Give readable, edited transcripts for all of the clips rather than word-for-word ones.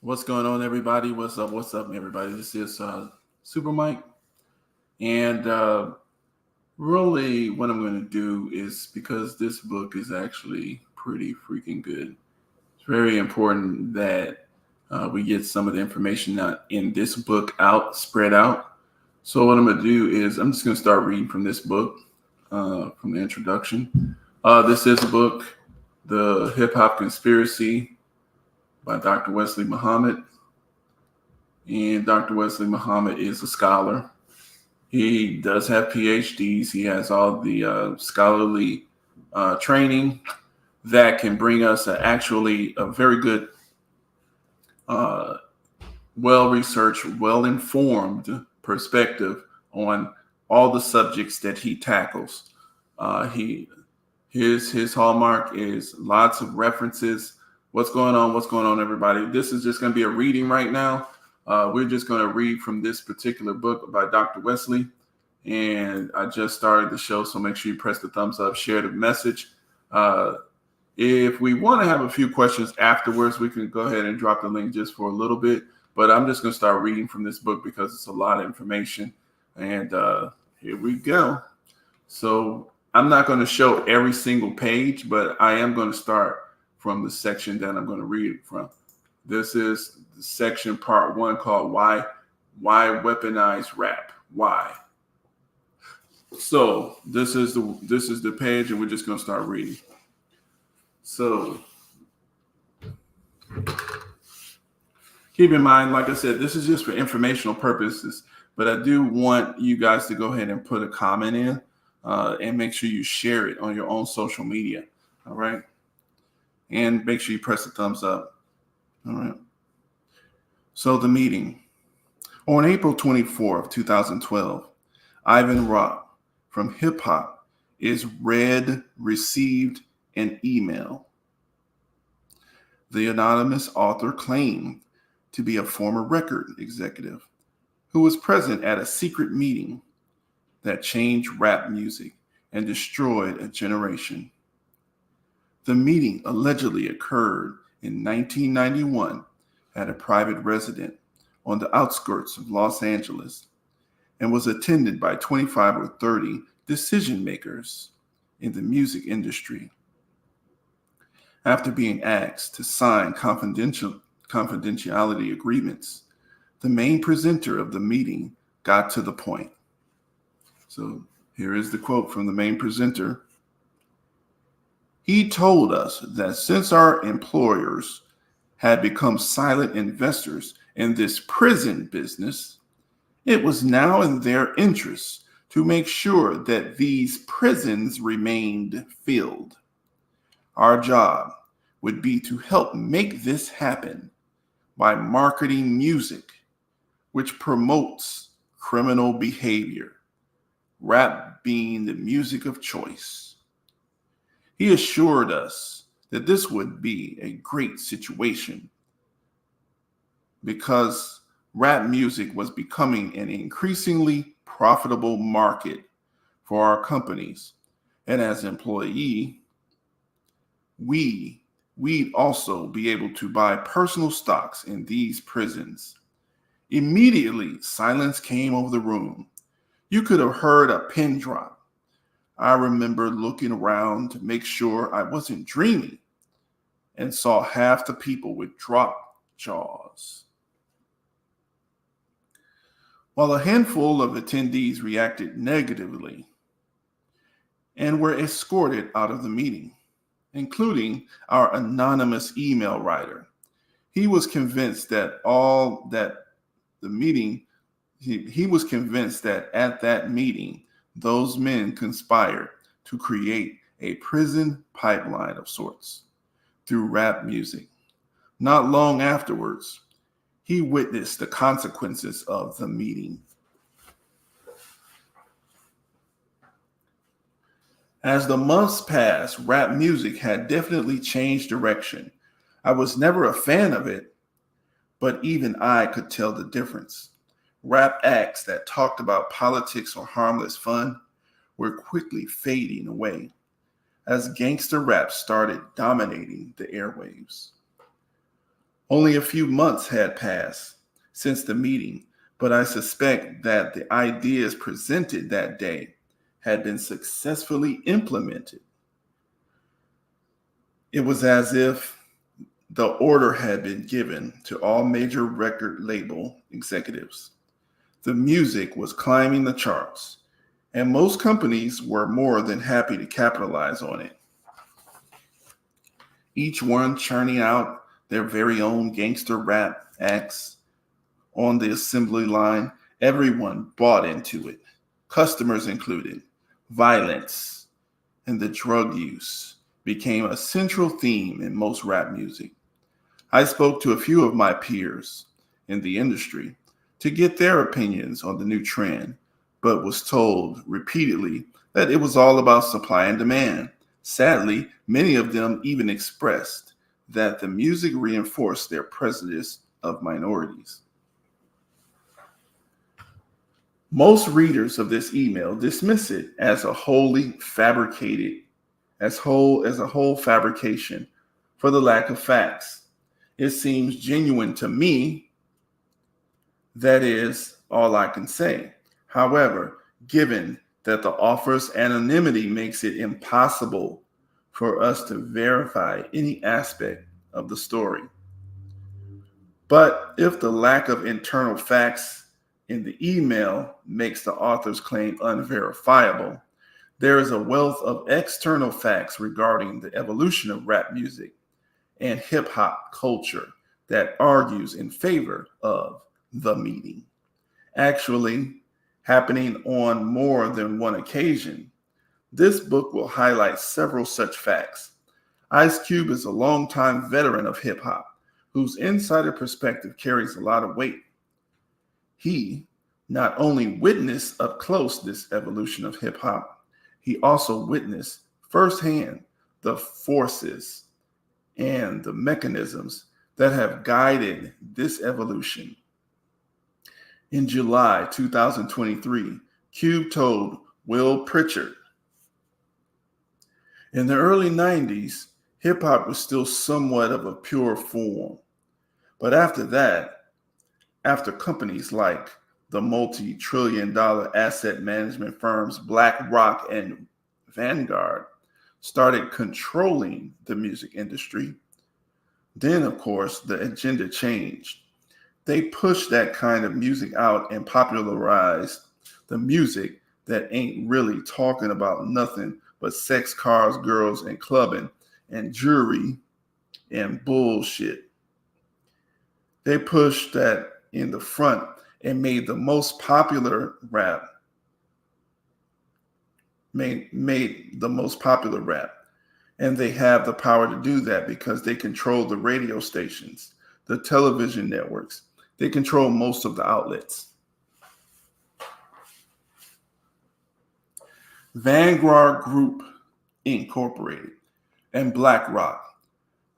What's going on, everybody? What's up? What's up, everybody? This is Super Mike, and really, what I'm going to do is because this book is actually pretty freaking good. It's very important that we get some of the information not in this book out, spread out. So what I'm going to do is I'm just going to start reading from this book, from the introduction. This is a book, The Hip Hop Conspiracy by Dr. Wesley Muhammad. And Dr. Wesley Muhammad is a scholar. He does have PhDs. He has all the scholarly training that can bring us actually a very good, uh, well-researched, well-informed perspective on all the subjects that he tackles. He his hallmark is lots of references. What's going on? What's going on, everybody? This is just going to be a reading right now. We're just going to read from this particular book by Dr. Wesley. And I just started the show, so make sure you press the thumbs up, share the message. If we want to have a few questions afterwards, we can go ahead and drop the link just for a little bit. But I'm just going to start reading from this book because it's a lot of information. And here we go. So I'm not going to show every single page, but I am going to start from the section that I'm going to read from. This is the section part 1 called Why Weaponize Rap? Why? So this is the page, and we're just going to start reading. So keep in mind, like I said, this is just for informational purposes, but I do want you guys to go ahead and put a comment in and make sure you share it on your own social media. All right. And make sure you press the thumbs up. All right. So the meeting. On April 24th, 2012, Ivan Rock from Hip Hop is received an email. The anonymous author claimed to be a former record executive who was present at a secret meeting that changed rap music and destroyed a generation. The meeting allegedly occurred in 1991 at a private residence on the outskirts of Los Angeles and was attended by 25 or 30 decision makers in the music industry. After being asked to sign confidentiality agreements, the main presenter of the meeting got to the point. So here is the quote from the main presenter. He told us that since our employers had become silent investors in this prison business, it was now in their interest to make sure that these prisons remained filled. Our job would be to help make this happen by marketing music, which promotes criminal behavior, rap being the music of choice. He assured us that this would be a great situation because rap music was becoming an increasingly profitable market for our companies. And as an employee, we'd also be able to buy personal stocks in these prisons. Immediately, silence came over the room. You could have heard a pin drop. I remember looking around to make sure I wasn't dreaming and saw half the people with dropped jaws. While a handful of attendees reacted negatively and were escorted out of the meeting, including our anonymous email writer, he was convinced that he was convinced that at that meeting, those men conspired to create a prison pipeline of sorts through rap music. Not long afterwards, he witnessed the consequences of the meeting. As the months passed, rap music had definitely changed direction. I was never a fan of it, but even I could tell the difference. Rap acts that talked about politics or harmless fun were quickly fading away as gangster rap started dominating the airwaves. Only a few months had passed since the meeting, but I suspect that the ideas presented that day had been successfully implemented. It was as if the order had been given to all major record label executives. The music was climbing the charts, and most companies were more than happy to capitalize on it. Each one churning out their very own gangster rap acts on the assembly line. Everyone bought into it, customers included. Violence and the drug use became a central theme in most rap music. I spoke to a few of my peers in the industry to get their opinions on the new trend, but was told repeatedly that it was all about supply and demand. Sadly, many of them even expressed that the music reinforced their prejudice of minorities. Most readers of this email dismiss it as a wholly fabricated, as a whole fabrication for the lack of facts. It seems genuine to me. That is all I can say. However, given that the offer's anonymity makes it impossible for us to verify any aspect of the story. But if the lack of internal facts in the email makes the author's claim unverifiable, there is a wealth of external facts regarding the evolution of rap music and hip hop culture that argues in favor of the meeting. Actually, happening on more than one occasion, this book will highlight several such facts. Ice Cube is a longtime veteran of hip hop whose insider perspective carries a lot of weight. He not only witnessed up close this evolution of hip hop, he also witnessed firsthand the forces and the mechanisms that have guided this evolution. In July 2023, Cube told Will Pritchard, in the early 90s, hip hop was still somewhat of a pure form. But after that, after companies like the multi-trillion-dollar asset management firms BlackRock and Vanguard started controlling the music industry, then, of course, the agenda changed. They pushed that kind of music out and popularized the music that ain't really talking about nothing but sex, cars, girls, and clubbing and jewelry and bullshit. They pushed that in the front and made the most popular rap, made the most popular rap. And they have the power to do that because they control the radio stations, the television networks. They control most of the outlets. Vanguard Group Incorporated and BlackRock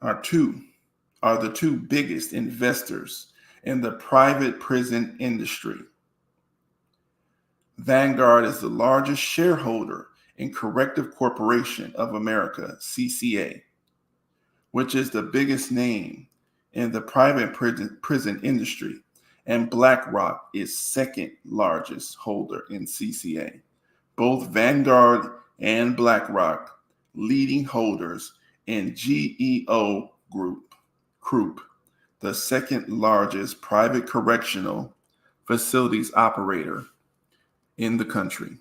are the two biggest investors in the private prison industry. Vanguard is the largest shareholder in Corrective Corporation of America, CCA, which is the biggest name in the private prison industry, and BlackRock is second largest holder in CCA. Both Vanguard and BlackRock leading holders in GEO Group, the second largest private correctional facilities operator in the country.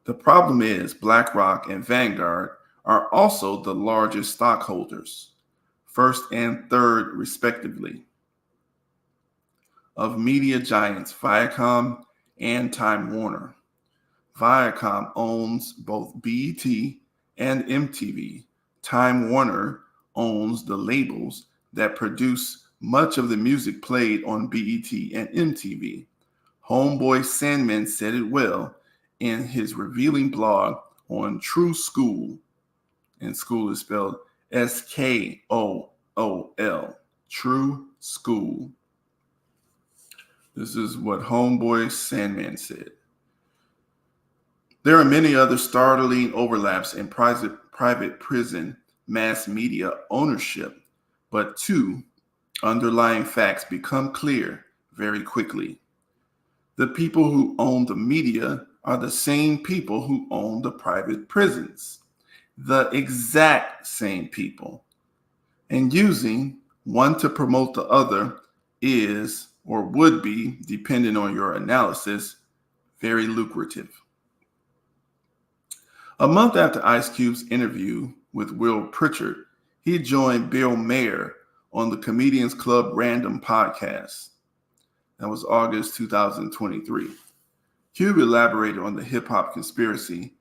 The problem is BlackRock and Vanguard are also the largest stockholders, first and third respectively, of media giants Viacom and Time Warner. Viacom owns both BET and MTV. Time Warner owns the labels that produce much of the music played on BET and MTV. Homeboy Sandman said it well in his revealing blog on True School, and school is spelled SKOOL, True School. This is what Homeboy Sandman said. There are many other startling overlaps in private prison mass media ownership, but two underlying facts become clear very quickly. The people who own the media are the same people who own the private prisons, the exact same people. And using one to promote the other is, or would be, depending on your analysis, very lucrative. A month after Ice Cube's interview with Will Pritchard, he joined Bill Maher on the Comedians Club Random podcast. That was August 2023. Cube elaborated on the hip hop conspiracy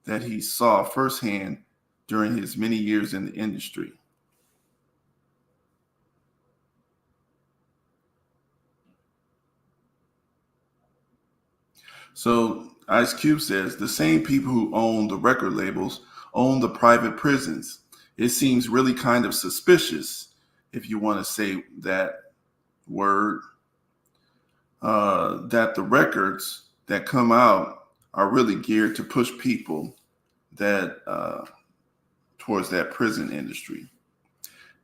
that he saw firsthand during his many years in the industry. So Ice Cube says the same people who own the record labels own the private prisons. It seems really kind of suspicious, if you want to say that word, that the records that come out are really geared to push people that towards that prison industry.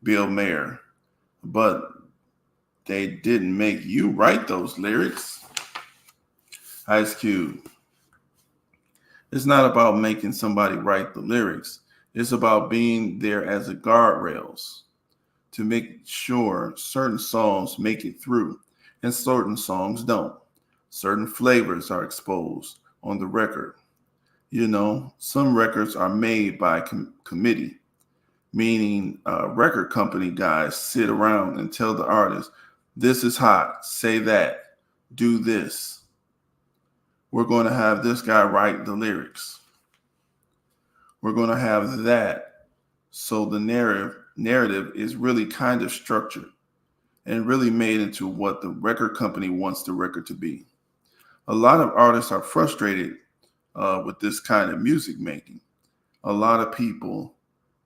Bill Maher, but they didn't make you write those lyrics. Ice Cube. It's not about making somebody write the lyrics. It's about being there as a guardrails to make sure certain songs make it through and certain songs don't. Certain flavors are exposed on the record. You know, some records are made by committee, meaning record company guys sit around and tell the artist, this is hot, say that, do this. We're going to have this guy write the lyrics. We're going to have that. So the narrative is really kind of structured and really made into what the record company wants the record to be. A lot of artists are frustrated with this kind of music making. A lot of people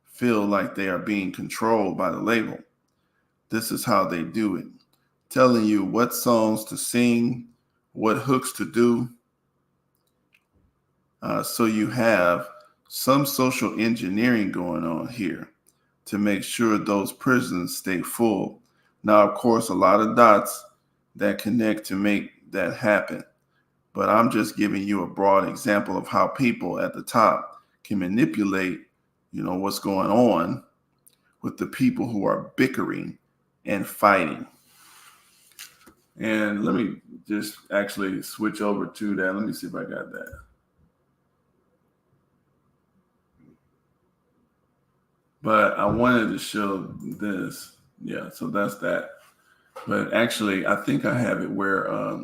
feel like they are being controlled by the label. This is how they do it, telling you what songs to sing, what hooks to do. So you have some social engineering going on here to make sure those prisons stay full. Now, of course, a lot of dots that connect to make that happen. But I'm just giving you a broad example of how people at the top can manipulate, what's going on with the people who are bickering and fighting. And let me just actually switch over to that. Let me see if I got that. But I wanted to show this. Yeah, so that's that. But actually, I think I have it where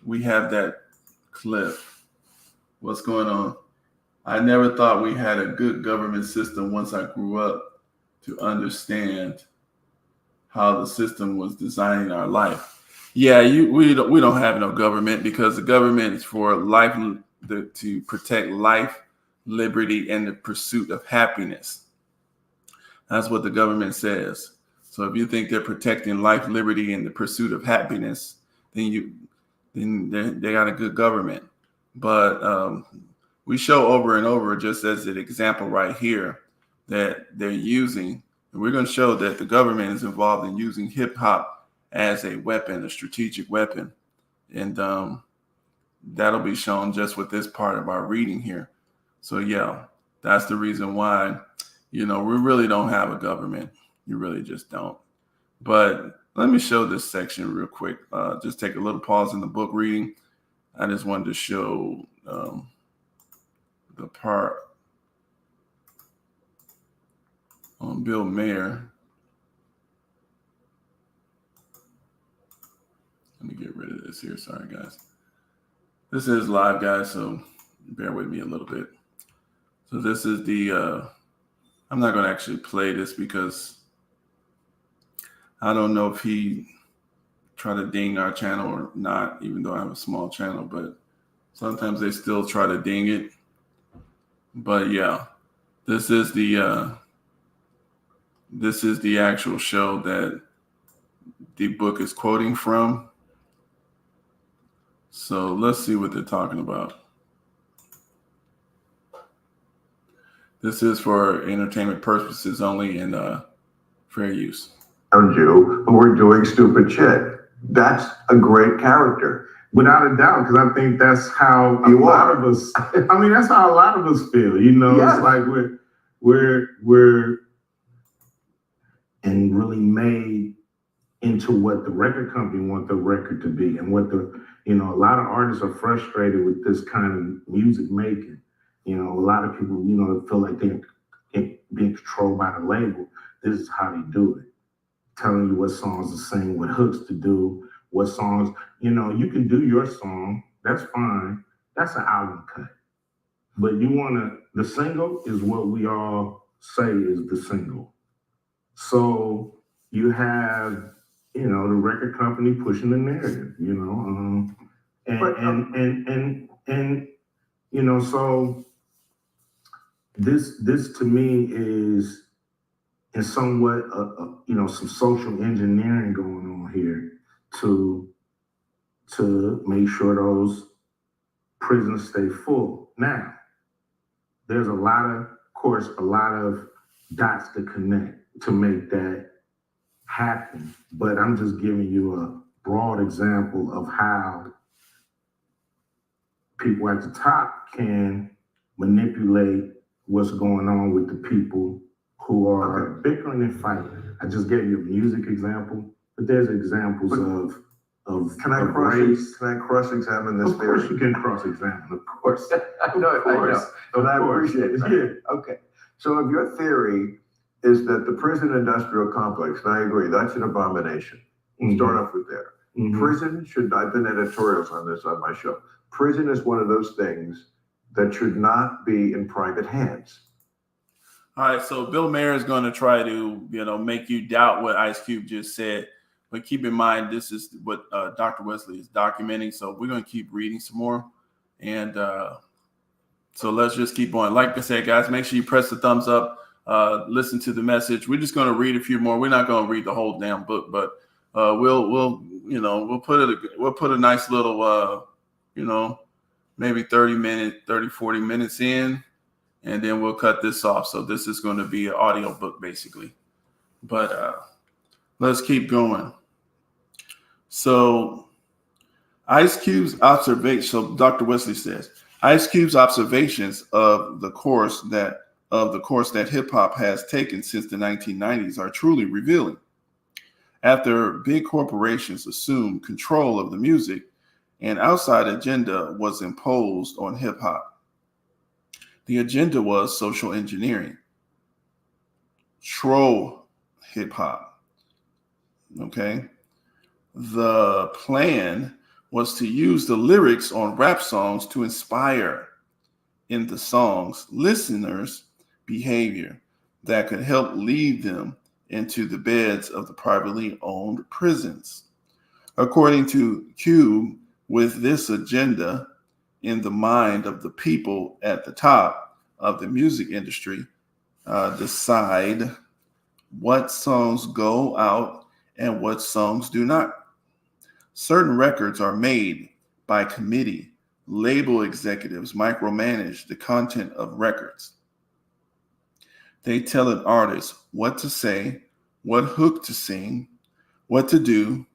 we have that clip. What's going on? I never thought we had a good government system once I grew up to understand how the system was designing our life. Yeah, we don't have no government because the government is for life, to protect life, liberty, and the pursuit of happiness. That's what the government says. So if you think they're protecting life, liberty, and the pursuit of happiness, then they got a good government. But we show over and over, just as an example right here, that they're using, and we're going to show that the government is involved in using hip hop as a weapon, a strategic weapon. And that'll be shown just with this part of our reading here. So yeah, that's the reason why, we really don't have a government. You really just don't. But let me show this section real quick. Just take a little pause in the book reading. I just wanted to show the part on Bill Maher. Let me get rid of this here. Sorry, guys. This is live, guys, so bear with me a little bit. So this is the, I'm not going to actually play this because I don't know if he tried to ding our channel or not, even though I have a small channel, but sometimes they still try to ding it. But yeah, this is the actual show that the book is quoting from. So let's see what they're talking about. This is for entertainment purposes only and fair use. around you who are doing stupid shit. That's a great character. Without a doubt, because I think that's how a You lot are. of us. I mean, that's how a lot of us feel. It's Yes. like we're and really made into what the record company want the record to be, and what a lot of artists are frustrated with this kind of music making. A lot of people feel like they're being controlled by the label. This is how they do it, telling you what songs to sing, what hooks to do, what songs. You can do your song. That's fine. That's an album cut. But the single is what we all say is the single. So you have, the record company pushing the narrative, and, But so this to me is in somewhat, some social engineering going on here to make sure those prisons stay full. Now, there's a lot of dots to connect to make that happen. But I'm just giving you a broad example of how people at the top can manipulate what's going on with the people who are bickering and fighting. I just gave you a music example, but there's examples of can I of race. cross examine this Of course, theory? you can cross examine. Of course, I know, but I appreciate that. Yeah. Okay. So if your theory is that the prison industrial complex, and I agree, that's an abomination. Start off with there. Prison should, I've been editorials on this on my show. Prison is one of those things that should not be in private hands. All right, so Bill Mayer is going to try to, make you doubt what Ice Cube just said. But keep in mind, this is what Dr. Wesley is documenting. So we're going to keep reading some more. And so let's just keep going. Like I said, guys, make sure you press the thumbs up. Listen to the message. We're just going to read a few more. We're not going to read the whole damn book, but we'll put a nice little, maybe 40 minutes in, and then we'll cut this off. So this is going to be an audio book basically, but let's keep going. So Ice Cube's observation. So Dr. Wesley says Ice Cube's observations of the course that hip hop has taken since the 1990s are truly revealing. After big corporations assumed control of the music, an outside agenda was imposed on hip hop. The agenda was social engineering, troll hip hop. Okay. The plan was to use the lyrics on rap songs to inspire in the songs listeners' behavior that could help lead them into the beds of the privately owned prisons. According to Cube, with this agenda in the mind of the people at the top of the music industry, decide what songs go out and what songs do not. Certain records are made by committee. Label executives micromanage the content of records. They tell an artist what to say, what hook to sing, what to do,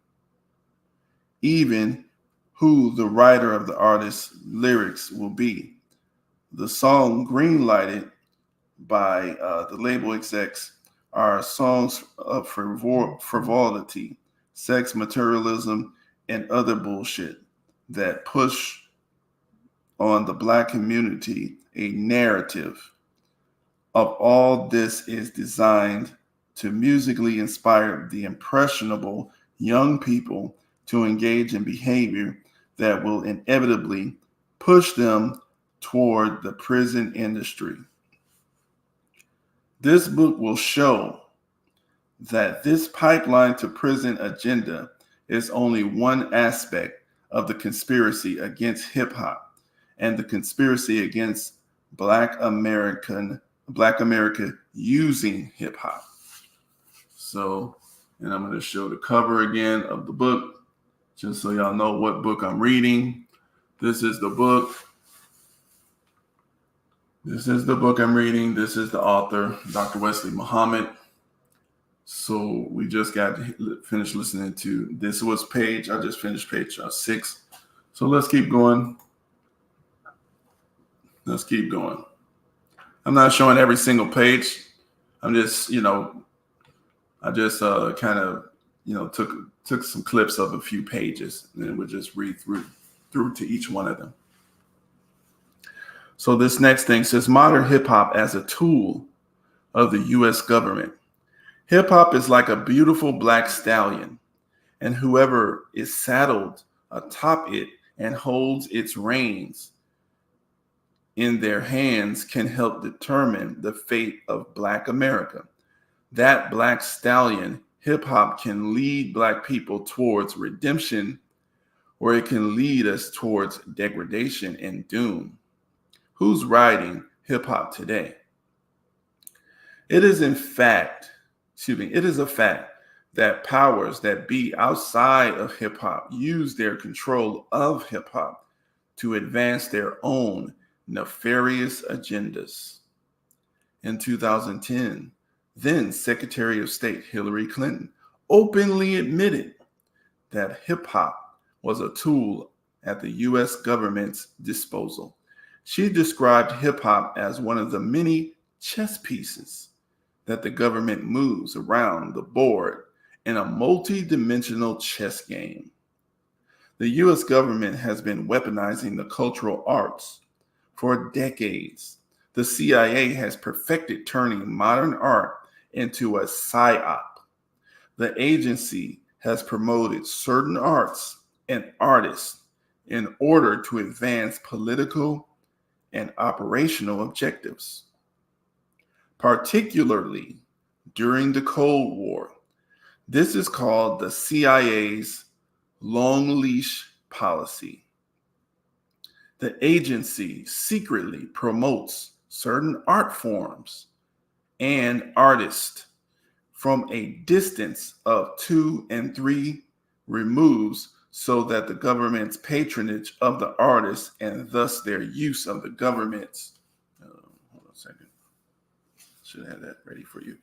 even who the writer of the artist's lyrics will be. The song greenlighted by the label execs are songs of frivolity, sex materialism, and other bullshit that push on the Black community a narrative of all this is designed to musically inspire the impressionable young people to engage in behavior that will inevitably push them toward the prison industry. This book will show that this pipeline to prison agenda is only one aspect of the conspiracy against hip hop and the conspiracy against Black America using hip hop. So, and I'm going to show the cover again of the book, just so y'all know what book I'm reading. This is the book. This is the book I'm reading. This is the author, Dr. Wesley Muhammad. So we just got finished listening to, this was page, I just finished page 6. So let's keep going. Let's keep going. I'm not showing every single page. I'm just, I just kind of, took some clips of a few pages, and then we'll just read through to each one of them. So this next thing says, modern hip hop as a tool of the U.S. government. Hip hop is like a beautiful black stallion, and whoever is saddled atop it and holds its reins in their hands can help determine the fate of Black America. That black stallion, hip hop, can lead Black people towards redemption, or it can lead us towards degradation and doom. Who's riding hip hop today? It is a fact that powers that be outside of hip hop use their control of hip hop to advance their own nefarious agendas. In 2010, then Secretary of State Hillary Clinton openly admitted that hip hop was a tool at the U.S. government's disposal. She described hip hop as one of the many chess pieces that the government moves around the board in a multi-dimensional chess game. The U.S. government has been weaponizing the cultural arts for decades. The CIA has perfected turning modern art into a psyop. The agency has promoted certain arts and artists in order to advance political and operational objectives. Particularly during the Cold War, this is called the CIA's long leash policy. The agency secretly promotes certain art forms and artists from a distance of 2 and 3 removes so that the government's patronage of the artists and thus their use of the government's, hold on a second, should have that ready for you,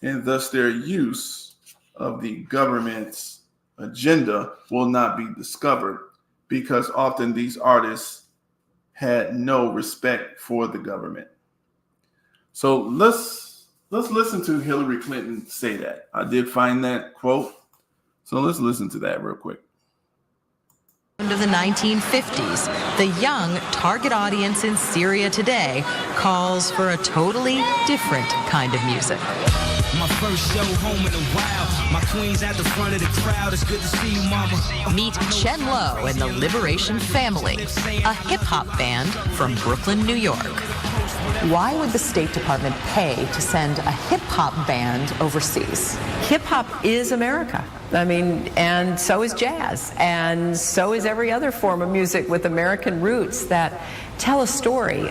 and thus their use of the government's agenda will not be discovered, because often these artists had no respect for the government. So let's listen to Hillary Clinton say that. I did find that quote. So let's listen to that real quick. Of the 1950s, the young target audience in Syria today calls for a totally different kind of music. My first show home in a while. My queen's at the front of the crowd. It's good to see you, mama. Meet Chen Lo and the Liberation Family, a hip-hop band from Brooklyn, New York. Why would the State Department pay to send a hip-hop band overseas? Hip-hop is America. I mean, and so is jazz, and so is every other form of music with American roots that tell a story.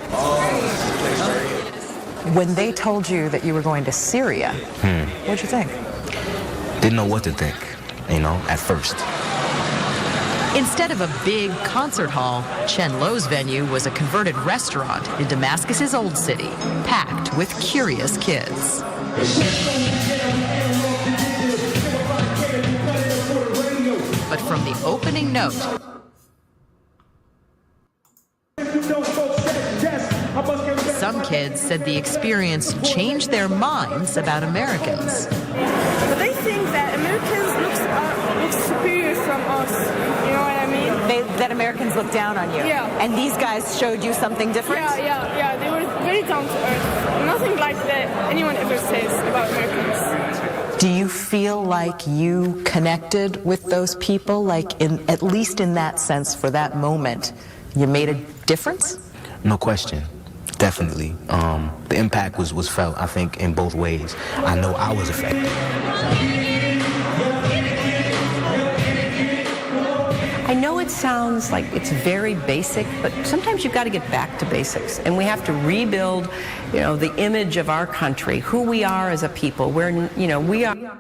When they told you that you were going to Syria, what'd you think? Didn't know what to think, at first. Instead of a big concert hall, Chen Lo's venue was a converted restaurant in Damascus's old city, packed with curious kids. But from the opening note, some kids said the experience changed their minds about Americans. But they think that Americans look superior from us. You know what I mean? That Americans look down on you. Yeah. And these guys showed you something different? Yeah. They were very down to earth. Nothing like that anyone ever says about Americans. Do you feel like you connected with those people, like at least in that sense, for that moment, you made a difference? No question. Definitely. The impact was felt, I think, in both ways. I know I was affected. I know it sounds like it's very basic, but sometimes you've got to get back to basics. And we have to rebuild, the image of our country, who we are as a people. We are.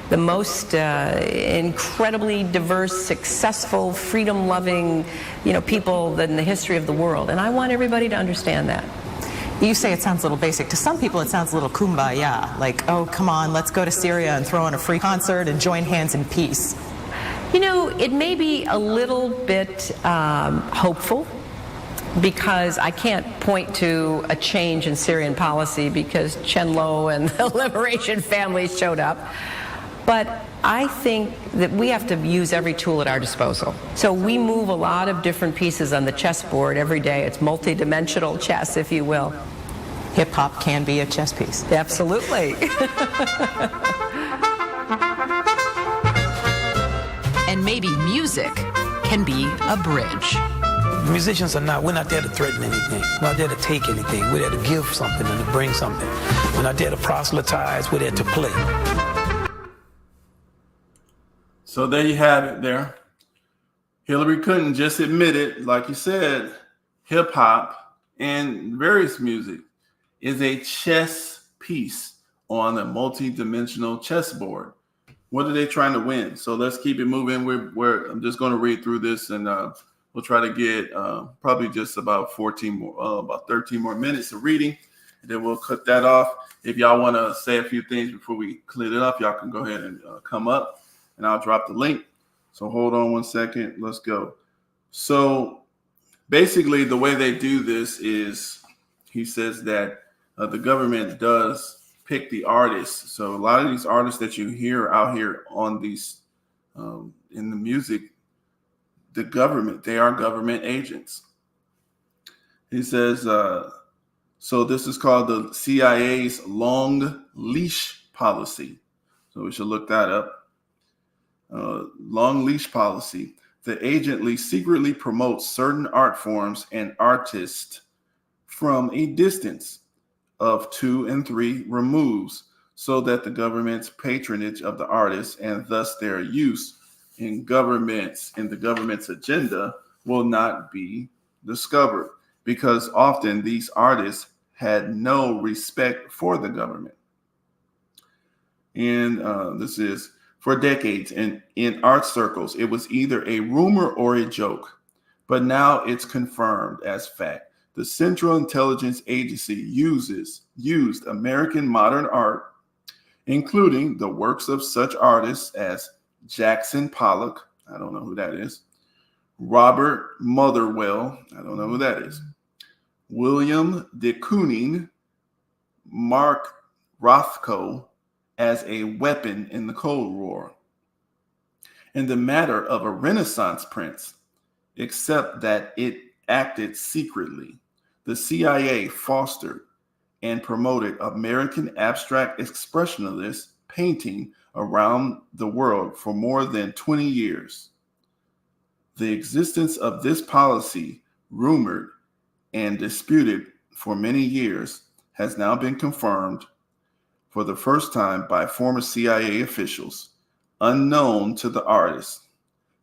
the most incredibly diverse, successful, freedom-loving, people in the history of the world. And I want everybody to understand that. You say it sounds a little basic. To some people, it sounds a little kumbaya, like, oh, come on, let's go to Syria and throw in a free concert and join hands in peace. It may be a little bit hopeful, because I can't point to a change in Syrian policy because Chen Lo and the Liberation Family showed up. But I think that we have to use every tool at our disposal. So we move a lot of different pieces on the chessboard every day. It's multi-dimensional chess, if you will. Hip-hop can be a chess piece. Absolutely. And maybe music can be a bridge. Musicians we're not there to threaten anything. We're not there to take anything. We're there to give something and to bring something. We're not there to proselytize. We're there to play. So there you have it there. Hillary Clinton just admitted, like you said, hip hop and various music is a chess piece on a multi-dimensional chessboard. What are they trying to win? So let's keep it moving. I'm just going to read through this, and we'll try to get probably just about 13 more minutes of reading, and then we'll cut that off. If y'all want to say a few things before we clear it up, y'all can go ahead and come up, and I'll drop the link. So hold on one second. Let's go. So basically, the way they do this is he says that the government does pick the artists. So a lot of these artists that you hear out here on these in the music, the government, they are government agents. He says, so this is called the CIA's long leash policy. So we should look that up. Long leash policy. The agency secretly promotes certain art forms and artists from a distance of 2 and 3 removes, so that the government's patronage of the artists and thus their use in the government's agenda will not be discovered, because often these artists had no respect for the government. And this is for decades in art circles, it was either a rumor or a joke, but now it's confirmed as fact. The Central Intelligence Agency used American modern art, including the works of such artists as Jackson Pollock, I don't know who that is, Robert Motherwell, I don't know who that is, William de Kooning, Mark Rothko, as a weapon in the Cold War. In the matter of a Renaissance prince, except that it acted secretly, the CIA fostered and promoted American abstract expressionist painting around the world for more than 20 years. The existence of this policy, rumored and disputed for many years, has now been confirmed for the first time by former CIA officials, unknown to the artists.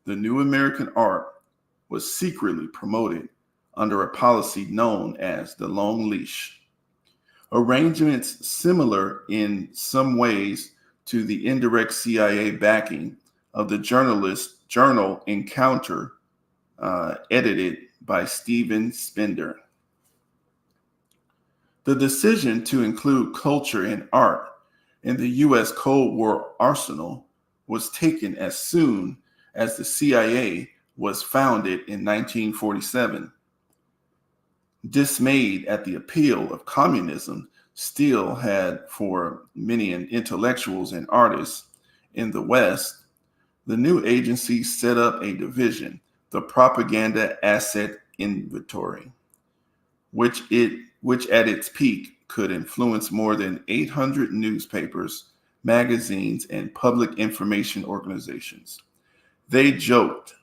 The new American art was secretly promoted under a policy known as the long leash. Arrangements similar in some ways to the indirect CIA backing of the journal Encounter, edited by Steven Spender. The decision to include culture and art in the U.S. Cold War arsenal was taken as soon as the CIA was founded in 1947. Dismayed at the appeal of communism still had for many intellectuals and artists in the West, the new agency set up a division, the Propaganda Asset Inventory, which at its peak could influence more than 800 newspapers, magazines, and public information organizations. They joked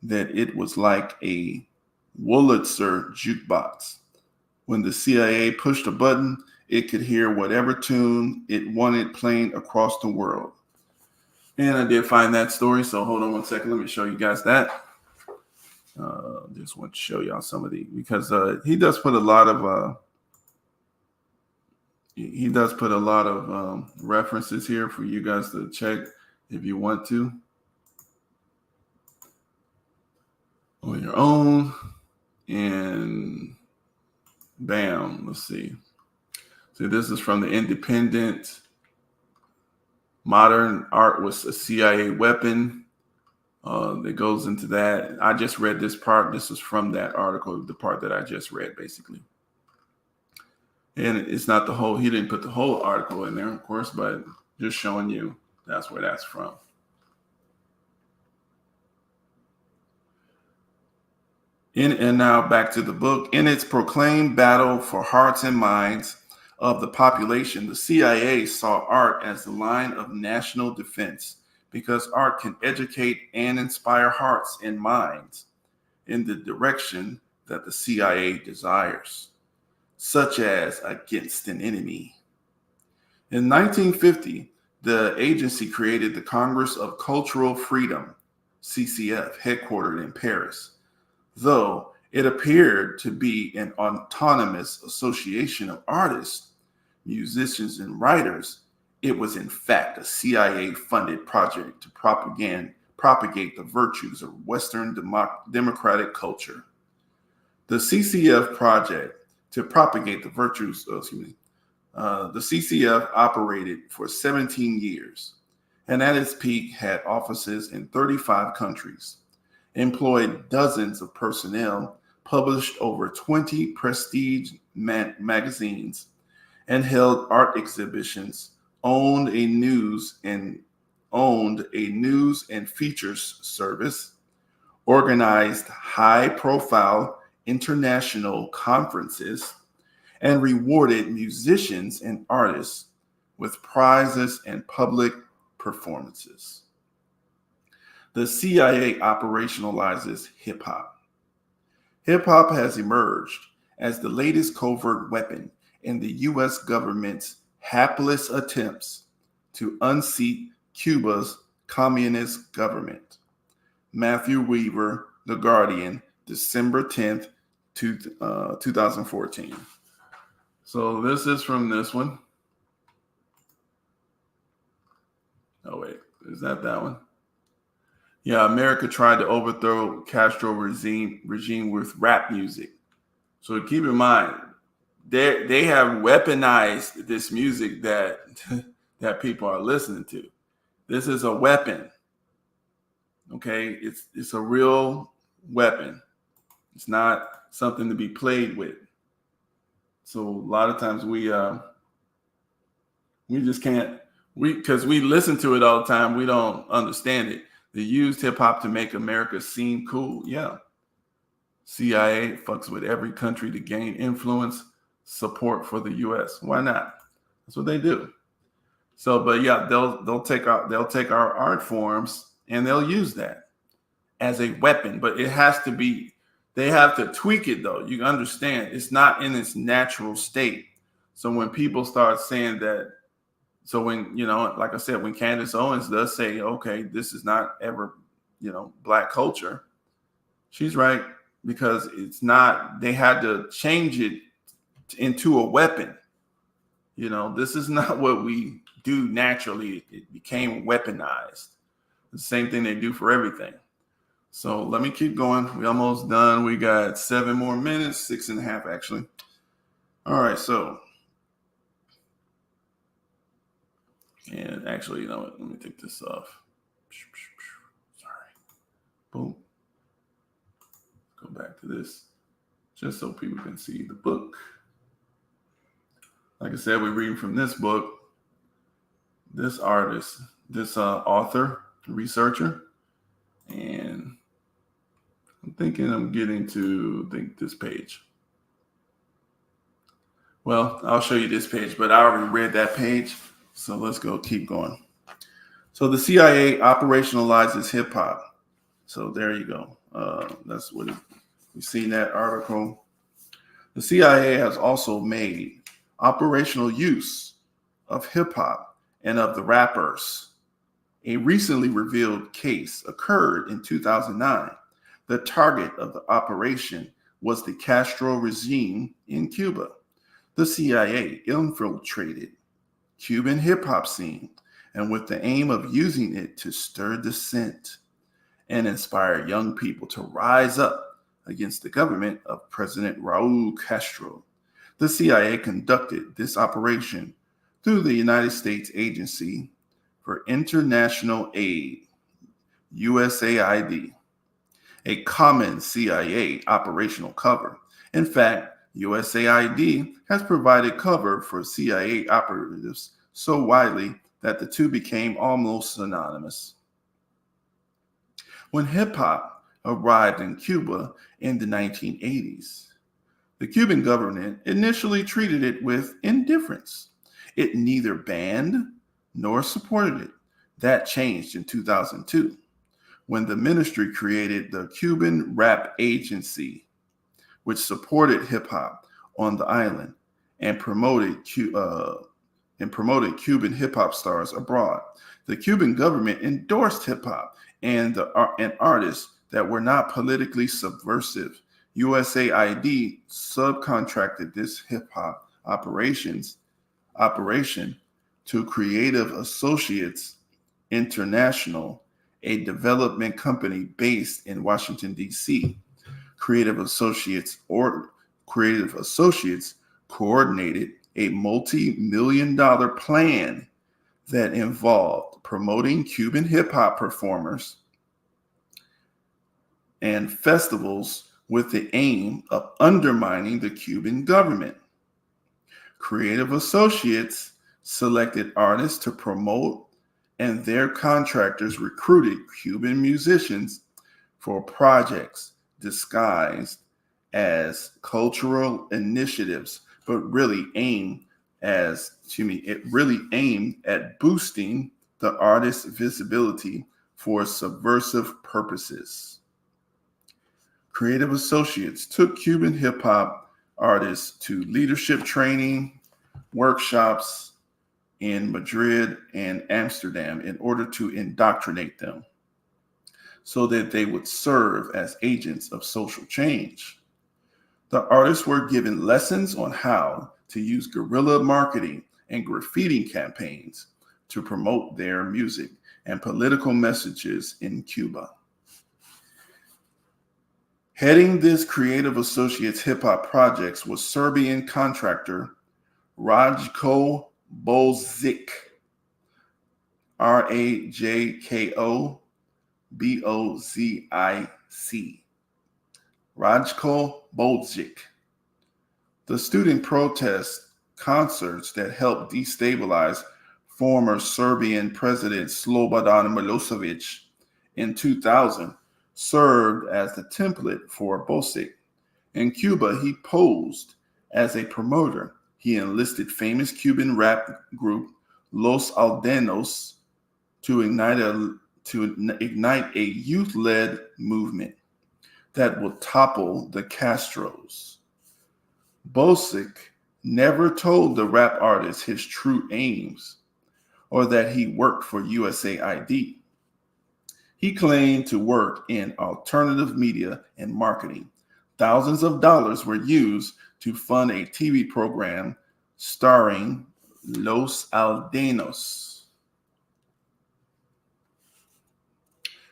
that it was like a Wurlitzer jukebox. When the CIA pushed a button, it could hear whatever tune it wanted playing across the world. And I did find that story, so hold on one second. Let me show you guys that. Just want to show y'all some of the, because he does put a lot of references here for you guys to check. if you want to on your own. And bam, let's see. So this is from the Independent. Modern art was a CIA weapon. That goes into that. I just read this part. This is from that article, the part that I just read, basically. And it's not the whole, he didn't put the whole article in there, of course, but just showing you that's where that's from. And now back to the book. In its proclaimed battle for hearts and minds of the population, the CIA saw art as the line of national defense because art can educate and inspire hearts and minds in the direction that the CIA desires, such as against an enemy. In 1950, the agency created the Congress of Cultural Freedom, CCF, headquartered in Paris. Though it appeared to be an autonomous association of artists, musicians, and writers, it was in fact a CIA-funded project to propagate the virtues of Western democratic culture. The CCF project to propagate the virtues, the CCF operated for 17 years, and at its peak had offices in 35 countries, employed dozens of personnel, published over 20 prestige magazines, and held art exhibitions, owned a news and features service, organized high-profile international conferences, and rewarded musicians and artists with prizes and public performances. The CIA operationalizes hip-hop. Hip-hop has emerged as the latest covert weapon in the U.S. government's hapless attempts to unseat Cuba's communist government. Matthew Weaver, The Guardian, December 10th, 2014. So this is from this one. Oh, wait, is that one? Yeah, America tried to overthrow Castro regime with rap music. So keep in mind, they have weaponized this music that that people are listening to. This is a weapon. Okay, it's a real weapon. It's not something to be played with. So a lot of times we just can't, because we listen to it all the time, we don't understand it. They used hip hop to make America seem cool. Yeah. CIA fucks with every country to gain influence, support for the US. Why not? That's what they do. So, but yeah, they'll take our art forms and they'll use that as a weapon. But it has to be, they have to tweak it though. You understand, it's not in its natural state. So when people start saying that, so when, like I said, when Candace Owens does say, okay, this is not ever, Black culture, she's right, because it's not, they had to change it into a weapon. This is not what we do naturally. It became weaponized. The same thing they do for everything. So let me keep going. We're almost done. We got 7 more minutes, 6.5 actually. All right, so. And actually, you know what? Let me take this off. Sorry. Boom. Go back to this just so people can see the book. Like I said, we're reading from this book. This artist, this author, researcher, and I'm thinking I'm getting to this page. Well, I'll show you this page, but I already read that page. So let's keep going. So the CIA operationalizes hip hop. So there you go. That's what we see in that article. The CIA has also made operational use of hip hop and of the rappers. A recently revealed case occurred in 2009. The target of the operation was the Castro regime in Cuba. The CIA infiltrated Cuban hip hop scene and with the aim of using it to stir dissent and inspire young people to rise up against the government of President Raul Castro. The CIA conducted this operation through the United States Agency for International Aid, USAID, a common CIA operational cover. In fact, USAID has provided cover for CIA operatives so widely that the two became almost synonymous. When hip-hop arrived in Cuba in the 1980s, the Cuban government initially treated it with indifference. It neither banned nor supported it. That changed in 2002 when the ministry created the Cuban Rap Agency, which supported hip-hop on the island and promoted Cuban hip-hop stars abroad. The Cuban government endorsed hip-hop and artists that were not politically subversive. USAID subcontracted this hip-hop operation to Creative Associates International, a development company based in Washington, D.C. Creative Associates coordinated a multi-million-dollar plan that involved promoting Cuban hip-hop performers and festivals with the aim of undermining the Cuban government. Creative Associates selected artists to promote, and their contractors recruited Cuban musicians for projects disguised as cultural initiatives, but really aimed at boosting the artist's visibility for subversive purposes. Creative Associates took Cuban hip-hop artists to leadership training workshops in Madrid and Amsterdam in order to indoctrinate them so that they would serve as agents of social change. The artists were given lessons on how to use guerrilla marketing and graffiti campaigns to promote their music and political messages in Cuba. Heading this Creative Associates hip-hop projects was Serbian contractor Rajko Bozic, Rajko Bozic. Rajko Bozic. The student protest concerts that helped destabilize former Serbian President Slobodan Milosevic in 2000 served as the template for Bozic. In Cuba, he posed as a promoter. He enlisted famous Cuban rap group Los Aldeanos to ignite a youth-led movement that would topple the Castros. Bozic never told the rap artist his true aims or that he worked for USAID. He claimed to work in alternative media and marketing. Thousands of dollars were used to fund a TV program starring Los Aldeanos.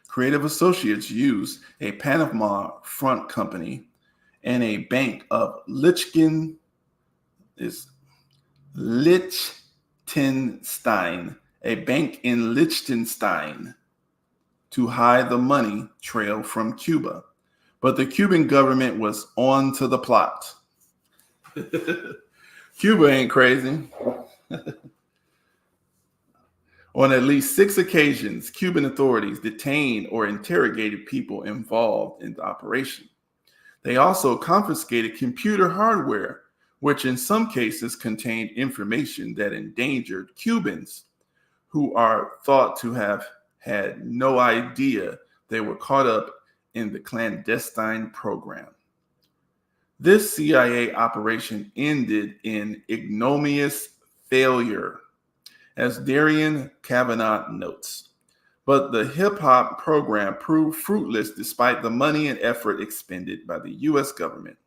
Creative Associates used a Panama front company and a bank of Liechtenstein, a bank in Liechtenstein, to hide the money trail from Cuba. But the Cuban government was on to the plot. Cuba ain't crazy. On at least 6 occasions, Cuban authorities detained or interrogated people involved in the operation. They also confiscated computer hardware, which in some cases contained information that endangered Cubans, who are thought to have had no idea they were caught up in the clandestine program. This CIA operation ended in ignominious failure, as Darian Kavanagh notes. But the hip-hop program proved fruitless despite the money and effort expended by the U.S. government.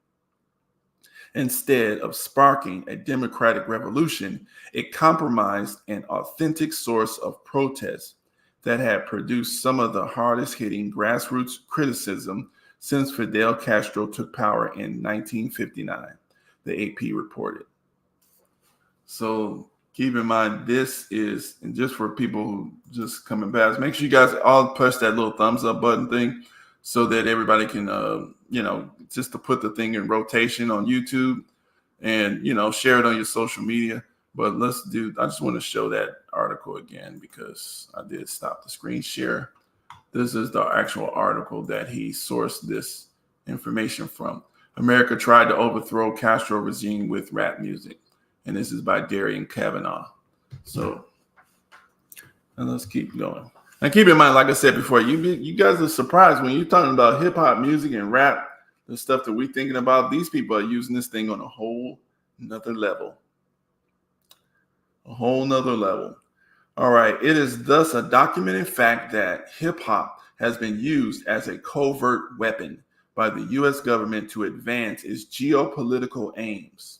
Instead of sparking a democratic revolution, it compromised an authentic source of protest that had produced some of the hardest hitting grassroots criticism since Fidel Castro took power in 1959, the AP reported. So keep in mind, this is, and just for people who just coming past, make sure you guys all push that little thumbs up button thing so that everybody can, just to put the thing in rotation on YouTube and, share it on your social media. But I just want to show that article again because I did stop the screen share. This is the actual article that he sourced this information from. America tried to overthrow Castro regime with rap music. And this is by Darian Kavanaugh. So, and let's keep going. And keep in mind, like I said before, you guys are surprised when you're talking about hip hop music and rap, the stuff that we're thinking about. These people are using this thing on a whole nother level. A whole nother level. All right. It is thus a documented fact that hip hop has been used as a covert weapon by the U.S. government to advance its geopolitical aims.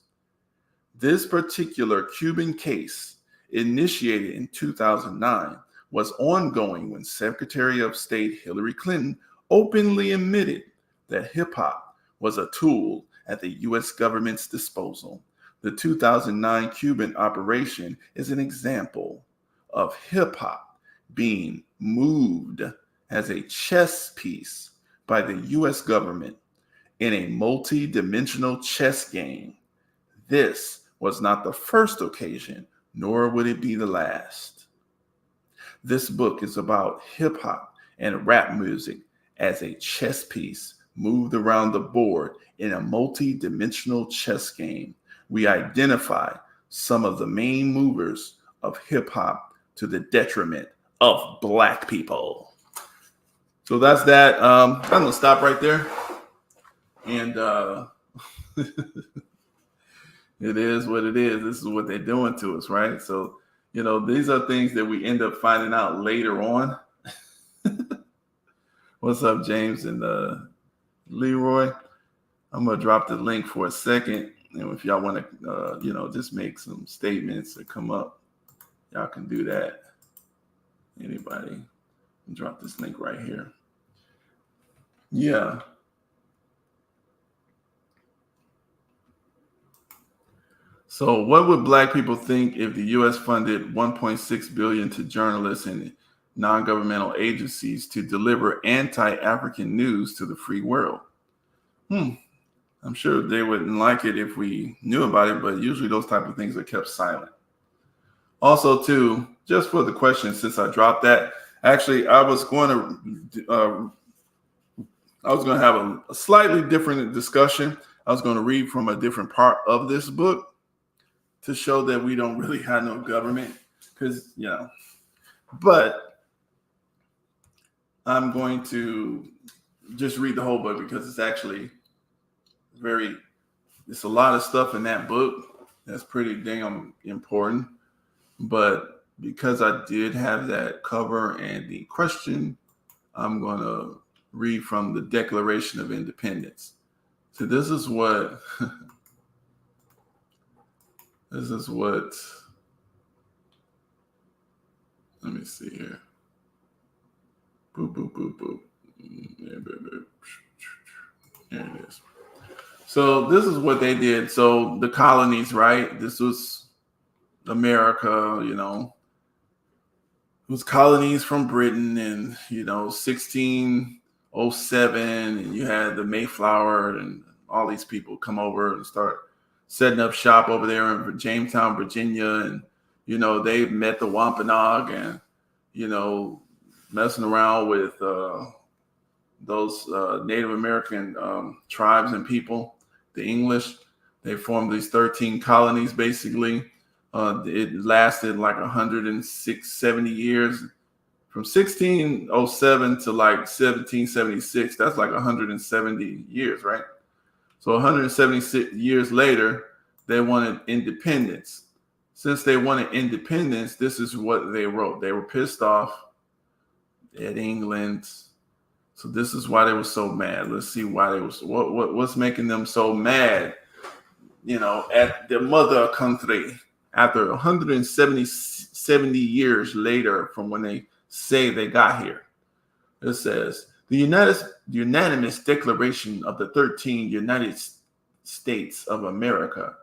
This particular Cuban case, initiated in 2009, was ongoing when Secretary of State Hillary Clinton openly admitted that hip-hop was a tool at the U.S. government's disposal. The 2009 Cuban operation is an example of hip-hop being moved as a chess piece by the U.S. government in a multi-dimensional chess game. This was not the first occasion, nor would it be the last. This book is about hip hop and rap music as a chess piece moved around the board in a multi-dimensional chess game. We identify some of the main movers of hip hop to the detriment of Black people. So that's that. I'm going to stop right there. And it is what it is. This is what they're doing to us, right? So, these are things that we end up finding out later on. What's up, James and Leroy? I'm going to drop the link for a second. And if y'all want to, just make some statements that come up, y'all can do that. Anybody? Drop this link right here. Yeah. So what would Black people think if the U.S. funded $1.6 billion to journalists and non-governmental agencies to deliver anti-African news to the free world? I'm sure they wouldn't like it if we knew about it, but usually those type of things are kept silent. Also, too, just for the question, since I dropped that, actually, I was going to have a slightly different discussion. I was going to read from a different part of this book to show that we don't really have no government, because, but I'm going to just read the whole book because it's actually it's a lot of stuff in that book that's pretty damn important. But because I did have that cover and the question, I'm going to read from the Declaration of Independence. So this is what let me see here. Boop, boop, boop, boop. There it is. So this is what they did. So the colonies, right? This was America, it was colonies from Britain in, 1607. And you had the Mayflower and all these people come over and start setting up shop over there in Jamestown, Virginia. And, they met the Wampanoag and, messing around with those Native American tribes and people, the English. They formed these 13 colonies, basically. It lasted like 170 years. From 1607 to like 1776, that's like 170 years, right? So 176 years later, they wanted independence. Since they wanted independence, this is what they wrote. They were pissed off at England. So this is why they were so mad. Let's see why they was what's making them so mad. at the mother country after 170 years later from when they say they got here. It says, the unanimous declaration of the 13 United States of America,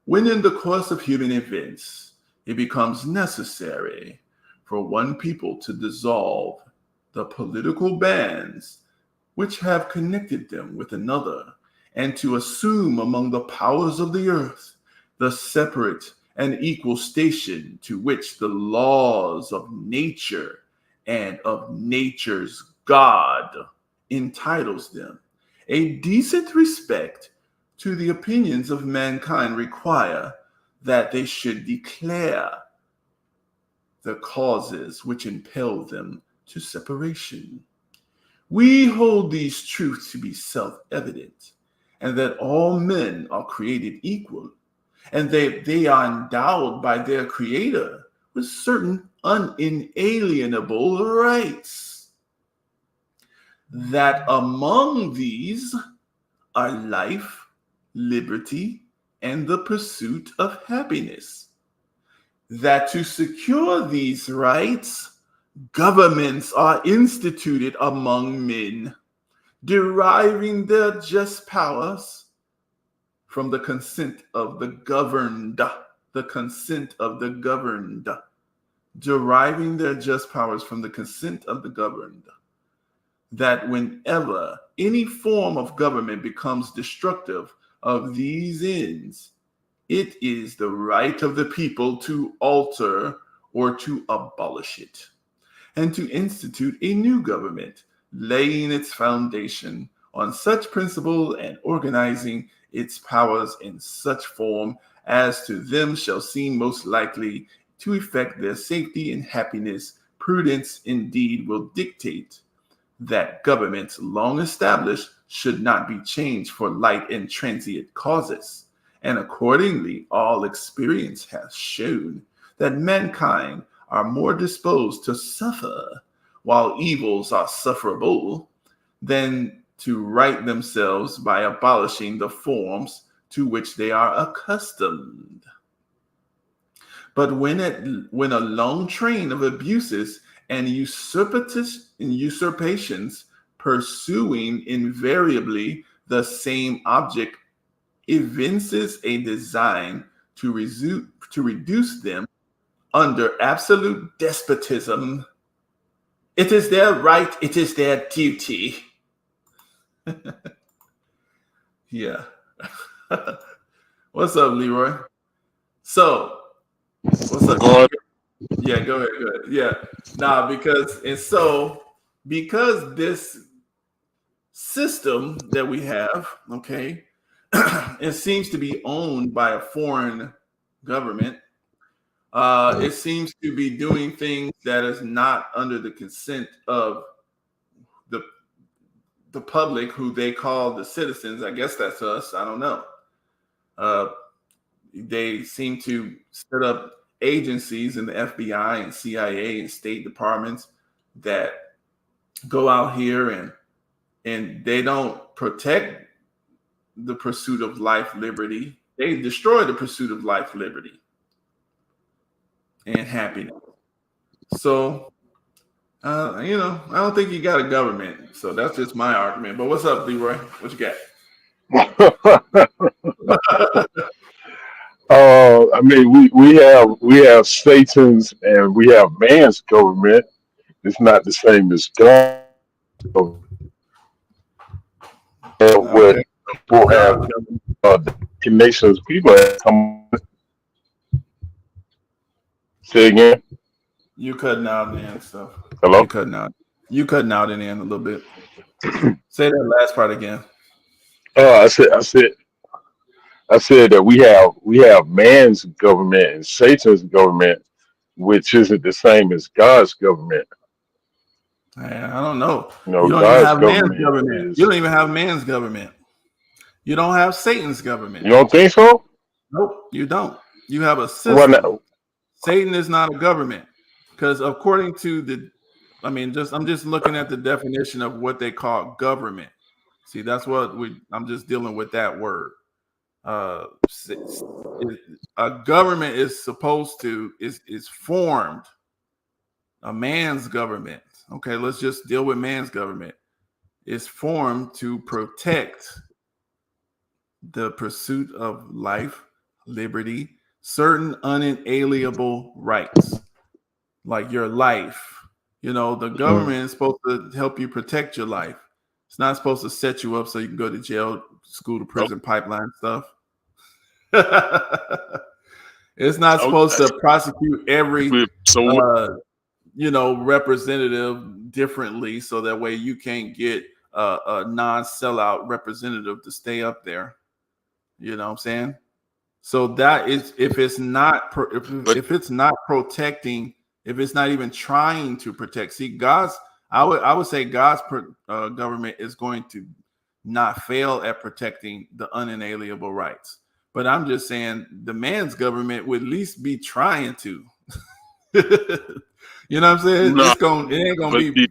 when in the course of human events, it becomes necessary for one people to dissolve the political bands which have connected them with another, and to assume among the powers of the earth the separate and equal station to which the laws of nature and of nature's God entitles them. A decent respect to the opinions of mankind require that they should declare the causes which impel them to separation. We hold these truths to be self-evident, and that all men are created equal, and they are endowed by their Creator with certain unalienable rights. That among these are life, liberty, and the pursuit of happiness. That to secure these rights, governments are instituted among men, deriving their just powers from the consent of the governed. The consent of the governed. Deriving their just powers from the consent of the governed. That whenever any form of government becomes destructive of these ends, it is the right of the people to alter or to abolish it, and to institute a new government, laying its foundation on such principle and organizing its powers in such form as to them shall seem most likely to effect their safety and happiness. Prudence indeed will dictate that governments long established should not be changed for light and transient causes. And accordingly, all experience has shown that mankind are more disposed to suffer while evils are sufferable than to right themselves by abolishing the forms to which they are accustomed. But when a long train of abuses and usurpations pursuing invariably the same object evinces a design to reduce them under absolute despotism, it is their right, it is their duty. Yeah. What's up, Leroy? So, what's up? Yeah, go ahead. Yeah. Nah, because this system that we have, okay, it seems to be owned by a foreign government. It seems to be doing things that is not under the consent of the public, who they call the citizens. I guess that's us. I don't know. They seem to set up agencies in the FBI and CIA and State departments that go out here and they don't protect the pursuit of life, liberty. They destroy the pursuit of life, liberty, and happiness. So, I don't think you got a government. So that's just my argument. But what's up, Leroy? What you got? I mean, we have Satan's and we have man's government. It's not the same as God. What people have, the nations people have come. Say again. You cutting out in the end stuff. Hello. You cutting out in the end a little bit. Say that last part again. I said that we have man's government and Satan's government, which isn't the same as God's government. I don't know. You know, You don't God's even have man's government government. is. You don't even have man's government. You don't have Satan's government. You don't think so? Nope, you don't. You have a Why system. not? Satan is not a government, because according to I'm just looking at the definition of what they call government. See, that's what I'm just dealing with that word. a government is supposed to is formed. A man's government. Okay, let's just deal with man's government. Is formed to protect the pursuit of life, liberty, certain unalienable rights, like your life. You know, the government is supposed to help you protect your life. It's not supposed to set you up so you can go to jail, school to prison, pipeline stuff. It's not supposed to prosecute every representative differently, so that way you can't get a non-sellout representative to stay up there. You know what I'm saying? So that is, if it's not protecting, if it's not even trying to protect. See, I would say God's government is going to not fail at protecting the unalienable rights. But I'm just saying the man's government would at least be trying to. You know what I'm saying? It ain't gonna be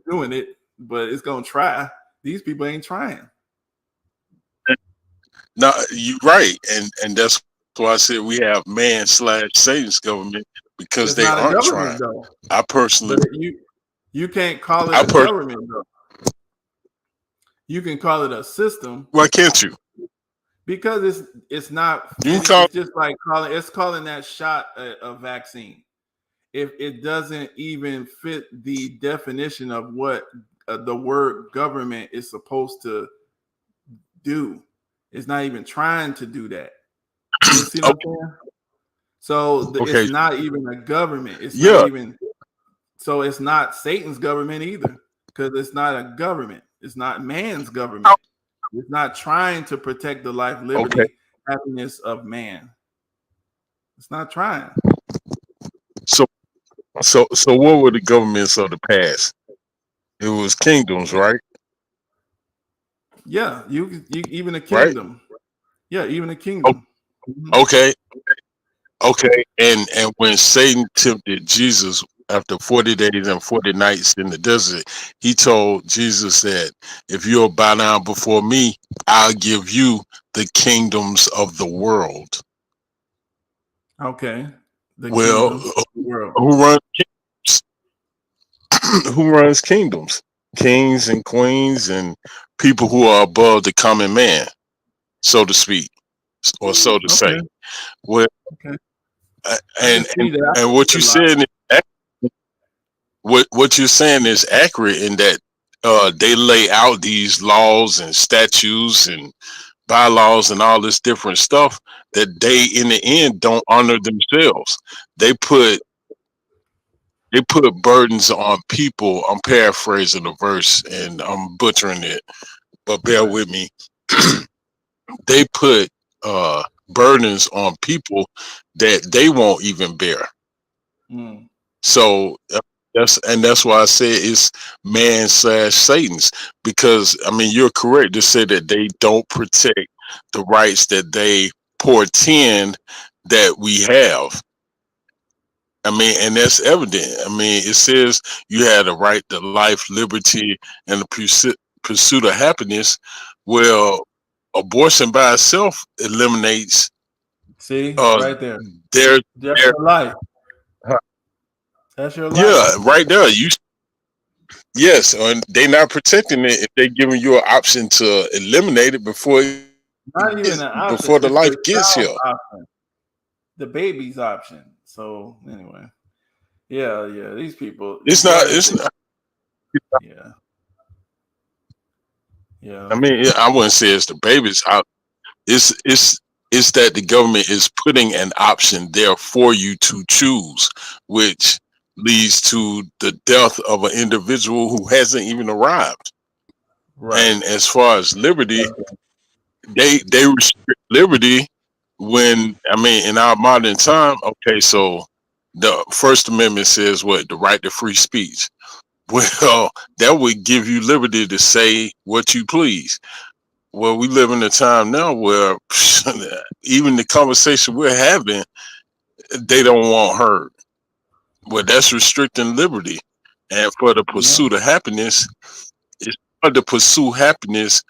doing it, but it's gonna try. These people ain't trying. No, you're right, and that's why I said we have man/Satan's government, because It's they not a aren't government, trying. though. I personally, But you can't call it a government, though. You can call it a system. Why can't you? Because it's not. You can call it's just like calling that shot a vaccine. If it doesn't even fit the definition of what the word government is supposed to do, it's not even trying to do that. You see what I'm saying? So it's not even a government. It's not even. So it's not Satan's government either, because it's not a government. It's not man's government. It's not trying to protect the life, liberty, happiness of man. It's not trying. So what were the governments of the past? It was kingdoms, right? Yeah, you even a kingdom. Right? Yeah, even a kingdom. Okay. And when Satan tempted Jesus after 40 days and 40 nights in the desert, he told Jesus that if you'll bow down before me, I'll give you the kingdoms of the world. Okay. Well, world. Who runs kingdoms? Who runs kingdoms? Kings and queens and people who are above the common man, so to speak, or so to say. Well, and what you said, what you're saying is accurate in that they lay out these laws and statutes and bylaws and all this different stuff that they in the end don't honor themselves. They put burdens on people. I'm paraphrasing the verse and I'm butchering it, but bear with me. They put burdens on people that they won't even bear. So that's why I say it's man/Satan's, because I mean you're correct to say that they don't protect the rights that they portend that we have. I mean, and that's evident. I mean, it says you had a right to life, liberty, and the pursuit of happiness. Well, abortion by itself eliminates. See, right there. That's your life. That's your life. Yeah, right there. Yes, and they're not protecting it if they're giving you an option to eliminate it before the life gets here. Option. The baby's option. So anyway, yeah, these people. It's not. Yeah. I mean, I wouldn't say it's the baby's option. It's that the government is putting an option there for you to choose, which leads to the death of an individual who hasn't even arrived. Right. And as far as liberty, they restrict liberty when, I mean, in our modern time, okay, so the First Amendment says what? The right to free speech. Well, that would give you liberty to say what you please. Well, we live in a time now where even the conversation we're having, they don't want heard. Well, that's restricting liberty. And for the pursuit of happiness, it's hard to pursue happiness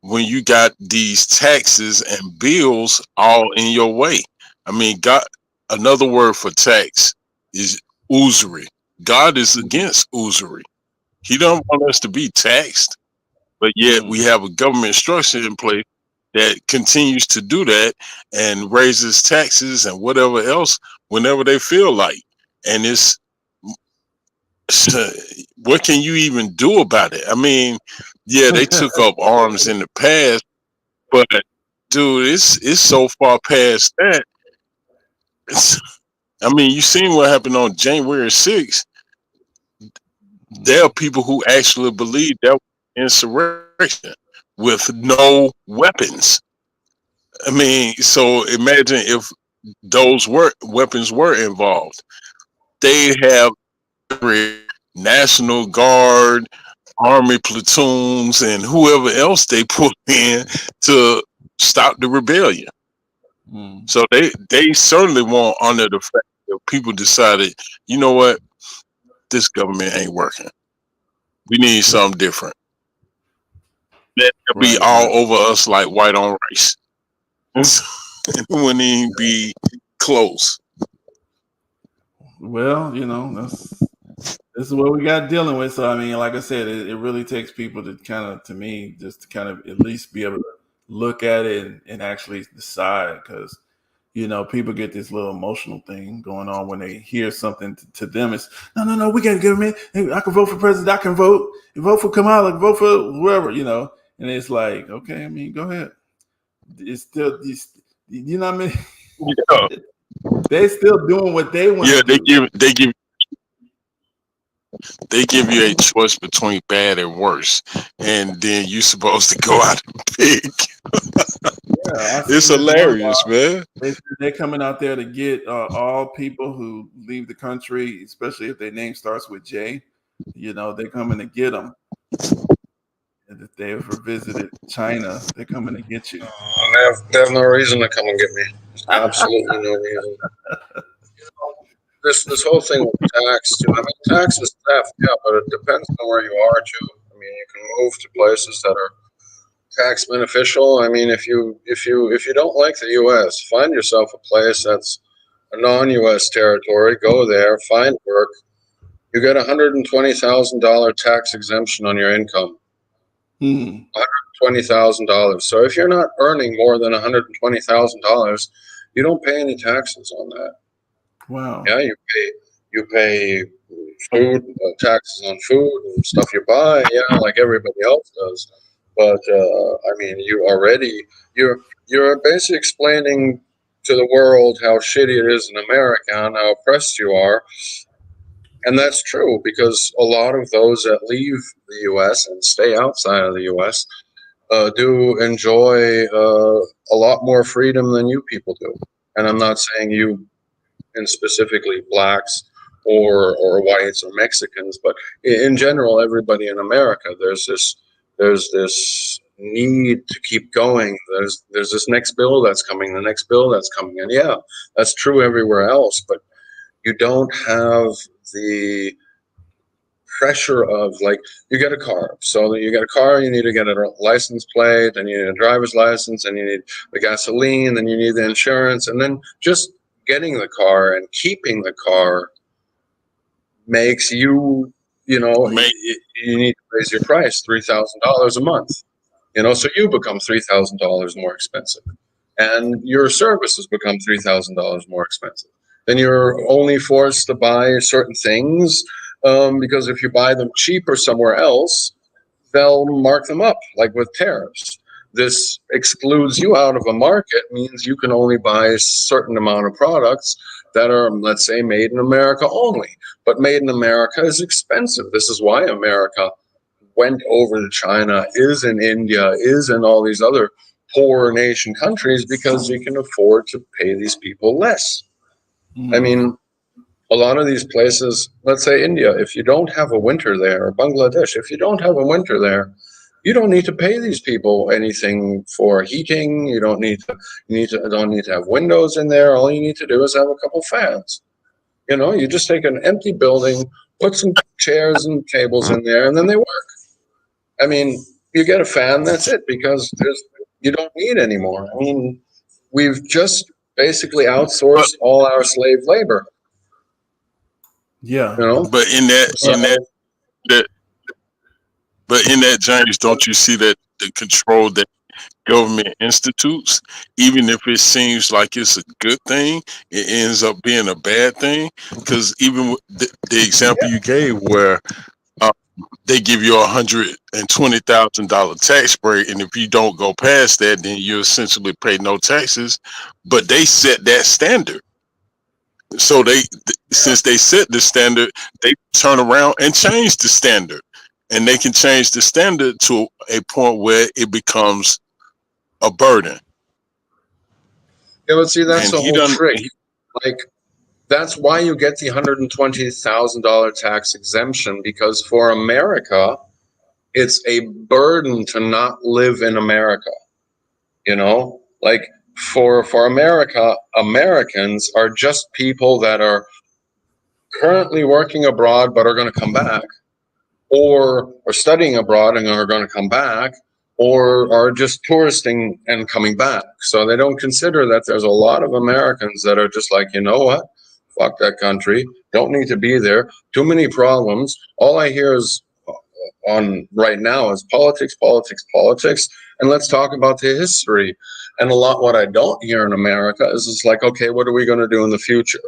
when you got these taxes and bills all in your way. I mean, God, another word for tax is usury. God is against usury. He don't want us to be taxed, but yet we have a government structure in place that continues to do that and raises taxes and whatever else whenever they feel like. And it's what can you even do about it? I mean, yeah, they took up arms in the past, but dude, it's so far past that. I mean, you seen what happened on January 6th. There are people who actually believe that was insurrection with no weapons. I mean, so imagine if those weapons were involved. They have National Guard, Army platoons, and whoever else they put in to stop the rebellion. So they certainly won't honor the fact that people decided, you know what, this government ain't working. We need something different. That'll be all over us like white on rice. It wouldn't even be close. Well, this is what we got dealing with. So I mean, like I said, it really takes people to just to kind of at least be able to look at it and actually decide, because people get this little emotional thing going on when they hear something to them. It's no, we got to give them in. I can vote for president. I can vote for Kamala. Vote for whoever, And it's like, okay, I mean, go ahead. It's still, you know what I mean? Yeah. They still doing what they want. Yeah, they give you a choice between bad and worse, and then you're supposed to go out and pick. It's hilarious, man. They're coming out there to get all people who leave the country, especially if their name starts with J. They're coming to get them. And if they ever visited China, they're coming to get you. They have no reason to come and get me. Absolutely no reason. This whole thing with tax, too. I mean, tax is theft, yeah, but it depends on where you are, too. I mean, you can move to places that are tax beneficial. I mean, if you don't like the U.S., find yourself a place that's a non-U.S. territory. Go there, find work. You get $120,000 tax exemption on your income. $120,000. So if you're not earning more than $120,000, you don't pay any taxes on that. Wow. Yeah, you pay food taxes on food and stuff you buy. Yeah, like everybody else does. But I mean, you're basically explaining to the world how shitty it is in America and how oppressed you are. And that's true, because a lot of those that leave the U.S. and stay outside of the U.S. Do enjoy a lot more freedom than you people do. And I'm not saying you, and specifically blacks or whites or Mexicans, but in general, everybody in America, there's this need to keep going. There's this next bill that's coming, the next bill that's coming, and yeah, that's true everywhere else, but you don't have the pressure of, like, you get a car. So you get a car, you need to get a license plate, and you need a driver's license, and you need the gasoline, then you need the insurance, and then just getting the car and keeping the car makes you, you need to raise your price $3,000 a month. So you become $3,000 more expensive, and your services become $3,000 more expensive. Then you're only forced to buy certain things because if you buy them cheaper somewhere else, they'll mark them up, like with tariffs. This excludes you out of a market, means you can only buy a certain amount of products that are, let's say, made in America only. But made in America is expensive. This is why America went over to China, is in India, is in all these other poor nation countries, because you can afford to pay these people less. I mean, a lot of these places, let's say India, if you don't have a winter there, or Bangladesh, if you don't have a winter there, you don't need to pay these people anything for heating. You don't need to have windows in there. All you need to do is have a couple fans. You just take an empty building, put some chairs and tables in there, and then they work. I mean, you get a fan. That's it, because you don't need anymore. I mean, we've just basically outsourced all our slave labor. Yeah. You know, But in that, James, don't you see that the control that government institutes, even if it seems like it's a good thing, it ends up being a bad thing? Because even with the example you gave, where they give you $120,000 tax break, and if you don't go past that, then you essentially pay no taxes. But they set that standard. So since they set the standard, they turn around and change the standard, and they can change the standard to a point where it becomes a burden. Yeah, but see, that's And the whole trick. Like, that's why you get the $120,000 tax exemption, because for America, it's a burden to not live in America. You know, like for America, Americans are just people that are currently working abroad but are going to come back, or are studying abroad and are going to come back, or are just touristing and coming back. So they don't consider that there's a lot of Americans that are just like, you know what? Fuck that country. Don't need to be there. Too many problems. All I hear is on right now is politics, politics, politics. And let's talk about the history. And a lot what I don't hear in America is it's like, okay, what are we going to do in the future?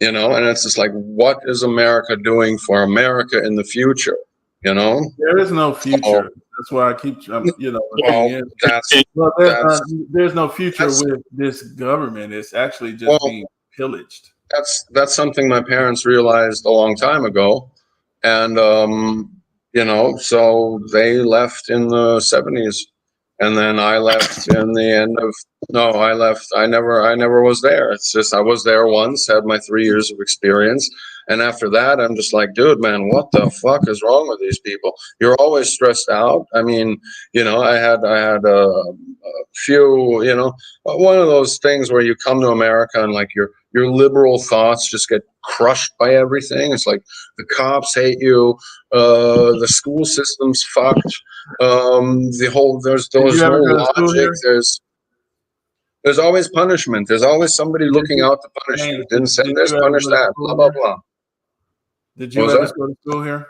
You know, and it's just like, what is America doing for America in the future? You know, there is no future. That's why I keep, you know. There's no future with this government. It's actually just being pillaged. That's something my parents realized a long time ago, and you know, so they left in the 70s, and then I left in the end of. No, I left. I never was there. It's just I was there once, had my 3 years of experience, and after that, I'm just like, dude, man, what the fuck is wrong with these people? You're always stressed out. I mean, you know, I had a few, you know, one of those things where you come to America and like your liberal thoughts just get crushed by everything. It's like the cops hate you, the school system's fucked, the whole there's no logic. There's always punishment. There's always somebody looking out to punish you. Didn't send this, punish that, blah, blah, blah. Did you ever go to school here?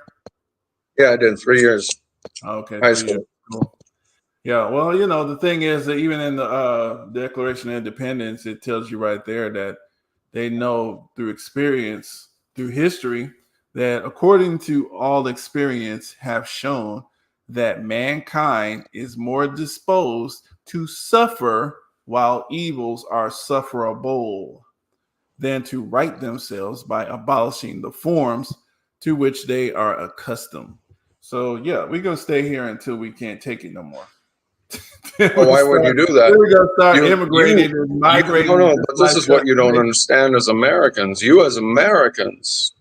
Yeah, I did 3 years. Okay. High school. Cool. Yeah, well, you know, the thing is that even in the Declaration of Independence, it tells you right there that they know through experience, through history, that according to all experience have shown that mankind is more disposed to suffer while evils are sufferable than to right themselves by abolishing the forms to which they are accustomed. So yeah, we're gonna stay here until we can't take it no more. Well, why would you do that? We're gonna start immigrating and migrating. No, but this is what you don't understand as Americans. You as Americans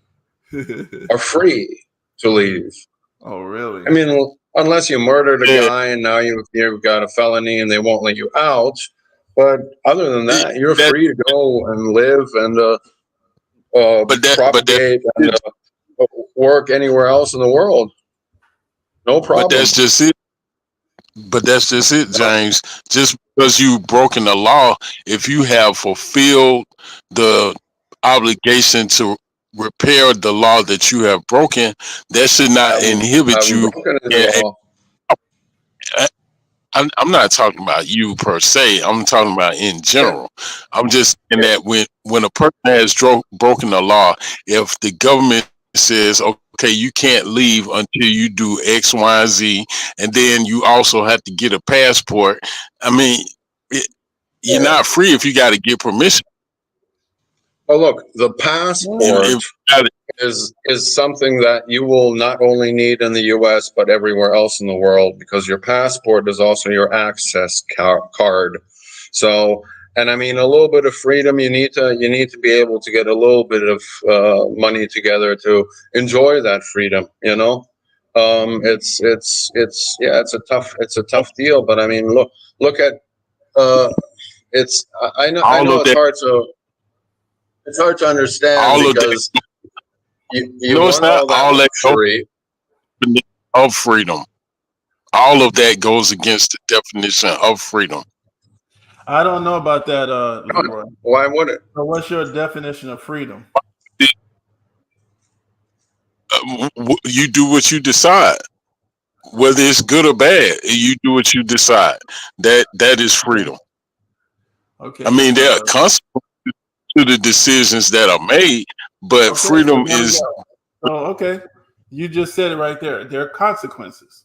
are free to leave. Oh, really? I mean, unless you murdered a guy and now you've got a felony and they won't let you out. But other than that, you're free to go and live and propagate and work anywhere else in the world. No problem. But that's just it. But that's just it, James. Just because you've broken the law, if you have fulfilled the obligation to repair the law that you have broken, that should not inhibit you. I'm not talking about you per se. I'm talking about in general. I'm just saying that when a person has broken the law, if the government says, okay, you can't leave until you do X, Y, and Z, and then you also have to get a passport. I mean, you're not free if you got to get permission. Well, look, the passport is something that you will not only need in the U.S. but everywhere else in the world, because your passport is also your access card. So, and I mean, a little bit of freedom. You need to be able to get a little bit of money together to enjoy that freedom. You know, it's a tough deal. But I mean, look at I know it's hard to understand because you no, it's not all that luxury of freedom. all of that goes against the definition of freedom. I don't know about that, Leroy. Why would it? So what's your definition of freedom? You do what you decide, whether it's good or bad. You do what you decide. That is freedom. Okay. I mean, there are consequences to the decisions that are made, but freedom is. So okay, you just said it right there. There are consequences.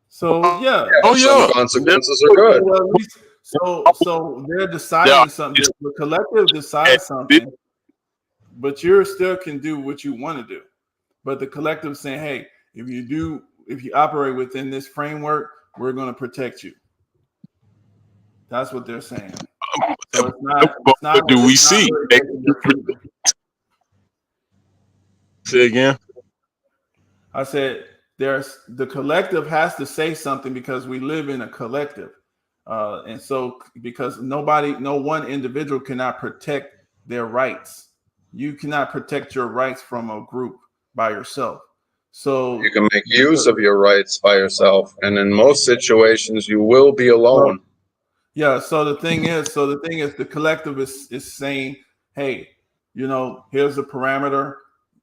So yeah. Oh yeah. Some consequences are good. So they're deciding something. The collective decides something, but you still can do what you want to do. But the collective saying, hey, if you operate within this framework, we're going to protect you. That's what they're saying. So it's not do we see? Say again. I said the collective has to say something because we live in a collective. And so because no one individual cannot protect their rights. You cannot protect your rights from a group by yourself. So you can make use of your rights by yourself, and in most situations you will be alone. Yeah, so the thing is the collective is saying, hey, here's the parameter,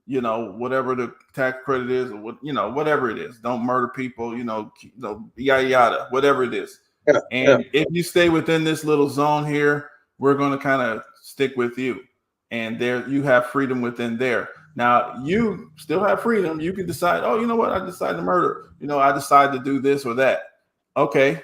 whatever the tax credit is, or whatever it is. Don't murder people, yada yada, whatever it is. If you stay within this little zone here, we're going to kind of stick with you. And there you have freedom within there. Now you still have freedom. You can decide, oh, you know what? I decide to murder. I decide to do this or that. Okay.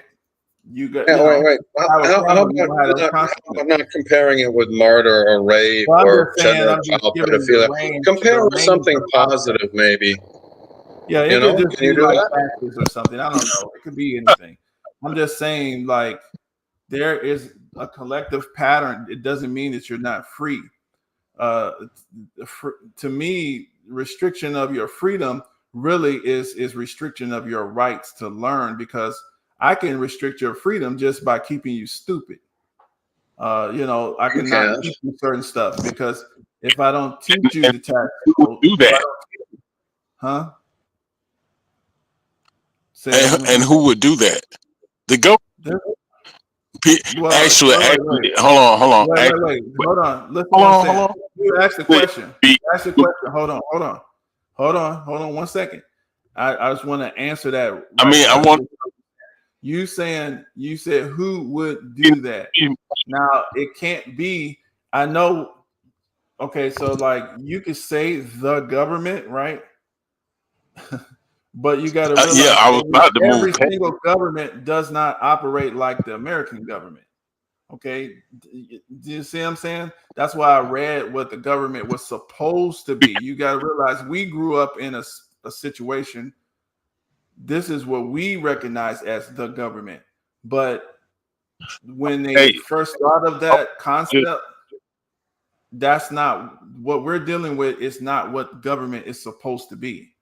You got wait. How about not comparing it with murder or rape or child pedophilia? Compare it with something positive, maybe. Yeah, it could just be like taxes or something. I don't know. It could be anything. I'm just saying, like, there is a collective pattern. It doesn't mean that you're not free. To me, restriction of your freedom really is restriction of your rights to learn, because I can restrict your freedom just by keeping you stupid. I cannot teach you certain stuff, because if I don't teach you the tax code, do that. Huh? And who would do that? The government. Actually, hold on. Wait. Hold on. Listen, hold on. You asked the question. Ask the question. Hold on 1 second. I just want to answer that. Right. I mean, I want. You said who would do that? Now it can't be. I know. Okay, so like you could say the government, right? But you got to realize, I was about to move. Every single government does not operate like the American government. Okay, do you see what I'm saying? That's why I read what the government was supposed to be. You got to realize we grew up in a situation. This is what we recognize as the government. But when they first thought of that concept, that's not what we're dealing with. It's not what government is supposed to be.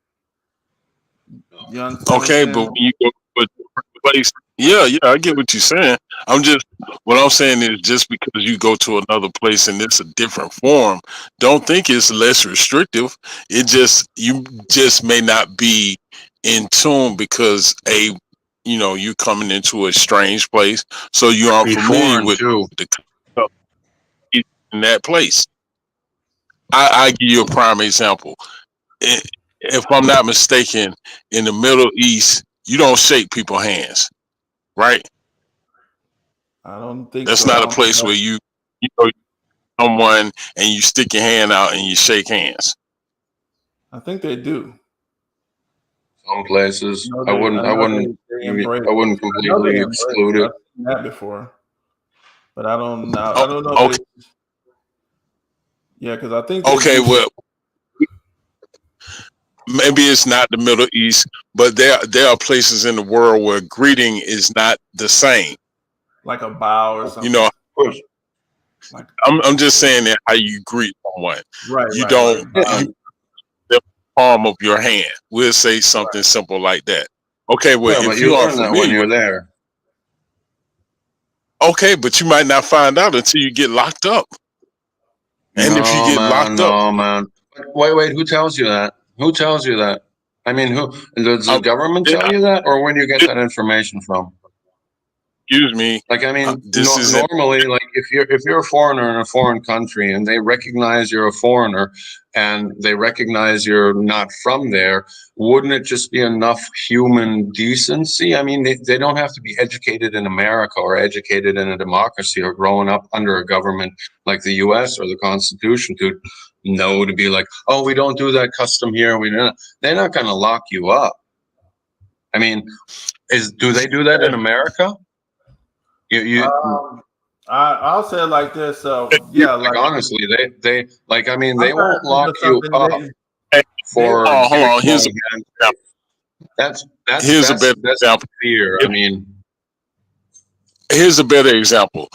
You understand? Okay, but when you go to a place, I get what you're saying. What I'm saying is, just because you go to another place and it's a different form, don't think it's less restrictive. You just may not be in tune because you're coming into a strange place, so you aren't familiar with the in that place. I give you a prime example. If I'm not mistaken, in the Middle East, you don't shake people's hands, right? I don't think that's not a place where you know someone and you stick your hand out and you shake hands. I think they do. Some places, I wouldn't completely exclude it. I've seen that before, but I don't know. I don't know. Okay. Yeah, because I think. Okay, well, maybe it's not the Middle East, but there are places in the world where greeting is not the same. Like a bow or something. I'm just saying that how you greet someone. Right. You don't the palm of your hand. We'll say something simple like that. Okay, well, if you are familiar when you're there. Okay, but you might not find out until you get locked up. And if you get locked up, man. Wait, who tells you that? Who tells you that? I mean, who does the government tell you that, or where do you get that information from? Excuse me. Like, I mean, This is normally, like if you're a foreigner in a foreign country and they recognize you're a foreigner and they recognize you're not from there, wouldn't it just be enough human decency? I mean, they don't have to be educated in America or educated in a democracy or growing up under a government like the U.S. or the Constitution to know, to be like, oh, we don't do that custom here. They're not going to lock you up. I mean, do they do that in America? I'll say it like this. Yeah, like honestly, they like, I mean, they won't lock you up for. hold on. Here's a better example. Fear. I mean, here's a better example.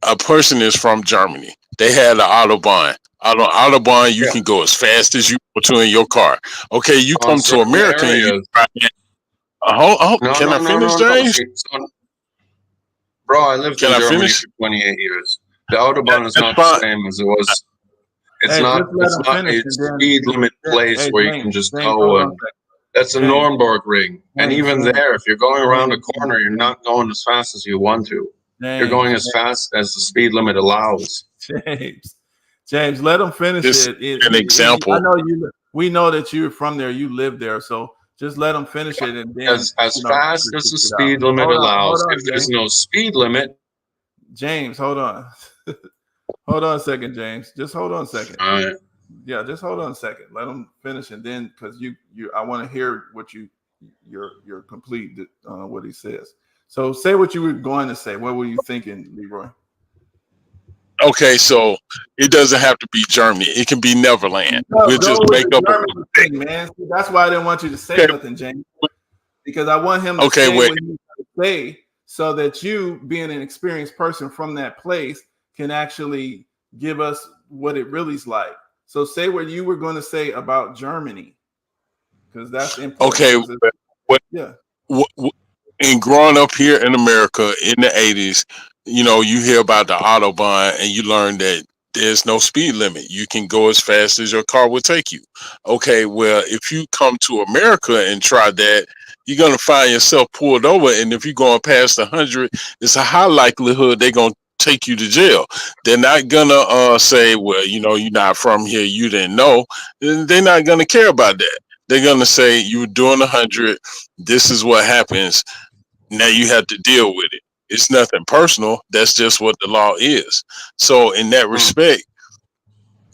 A person is from Germany. They had an autobahn. Autobahn, you can go as fast as you want to in your car. Okay, you come to America and you try. Can I finish, James? Bro, I lived in Germany for 28 years. The Autobahn is not the same as it was. It's not a speed limit place where you can just go. That's a Nuremberg ring. And even there, if you're going around a corner, you're not going as fast as you want to. You're going as fast as the speed limit allows. James, let him finish it. An example. I know we know that you're from there. You live there, so just let them finish it, and then as fast as the speed limit allows. If there's no speed limit, James, hold on, hold on a second, James. Just hold on a second. All right. Yeah, just hold on a second. Let them finish, and then because I want to hear what your complete what he says. So say what you were going to say. What were you thinking, Leroy? Okay, so it doesn't have to be Germany. It can be Neverland. We'll just make up a thing, man. See, that's why I didn't want you to say nothing, James, because I want him to say what he say, so that you, being an experienced person from that place, can actually give us what it really's like. So say what you were going to say about Germany, because that's important. Okay, and growing up here in America in the 80s, you hear about the Autobahn and you learn that there's no speed limit. You can go as fast as your car will take you. Okay, well, if you come to America and try that, you're going to find yourself pulled over. And if you're going past 100, it's a high likelihood they're going to take you to jail. They're not going to say, well, you're not from here, you didn't know. They're not going to care about that. They're going to say, you were doing 100. This is what happens. Now you have to deal with it. It's nothing personal. That's just what the law is. So in that respect,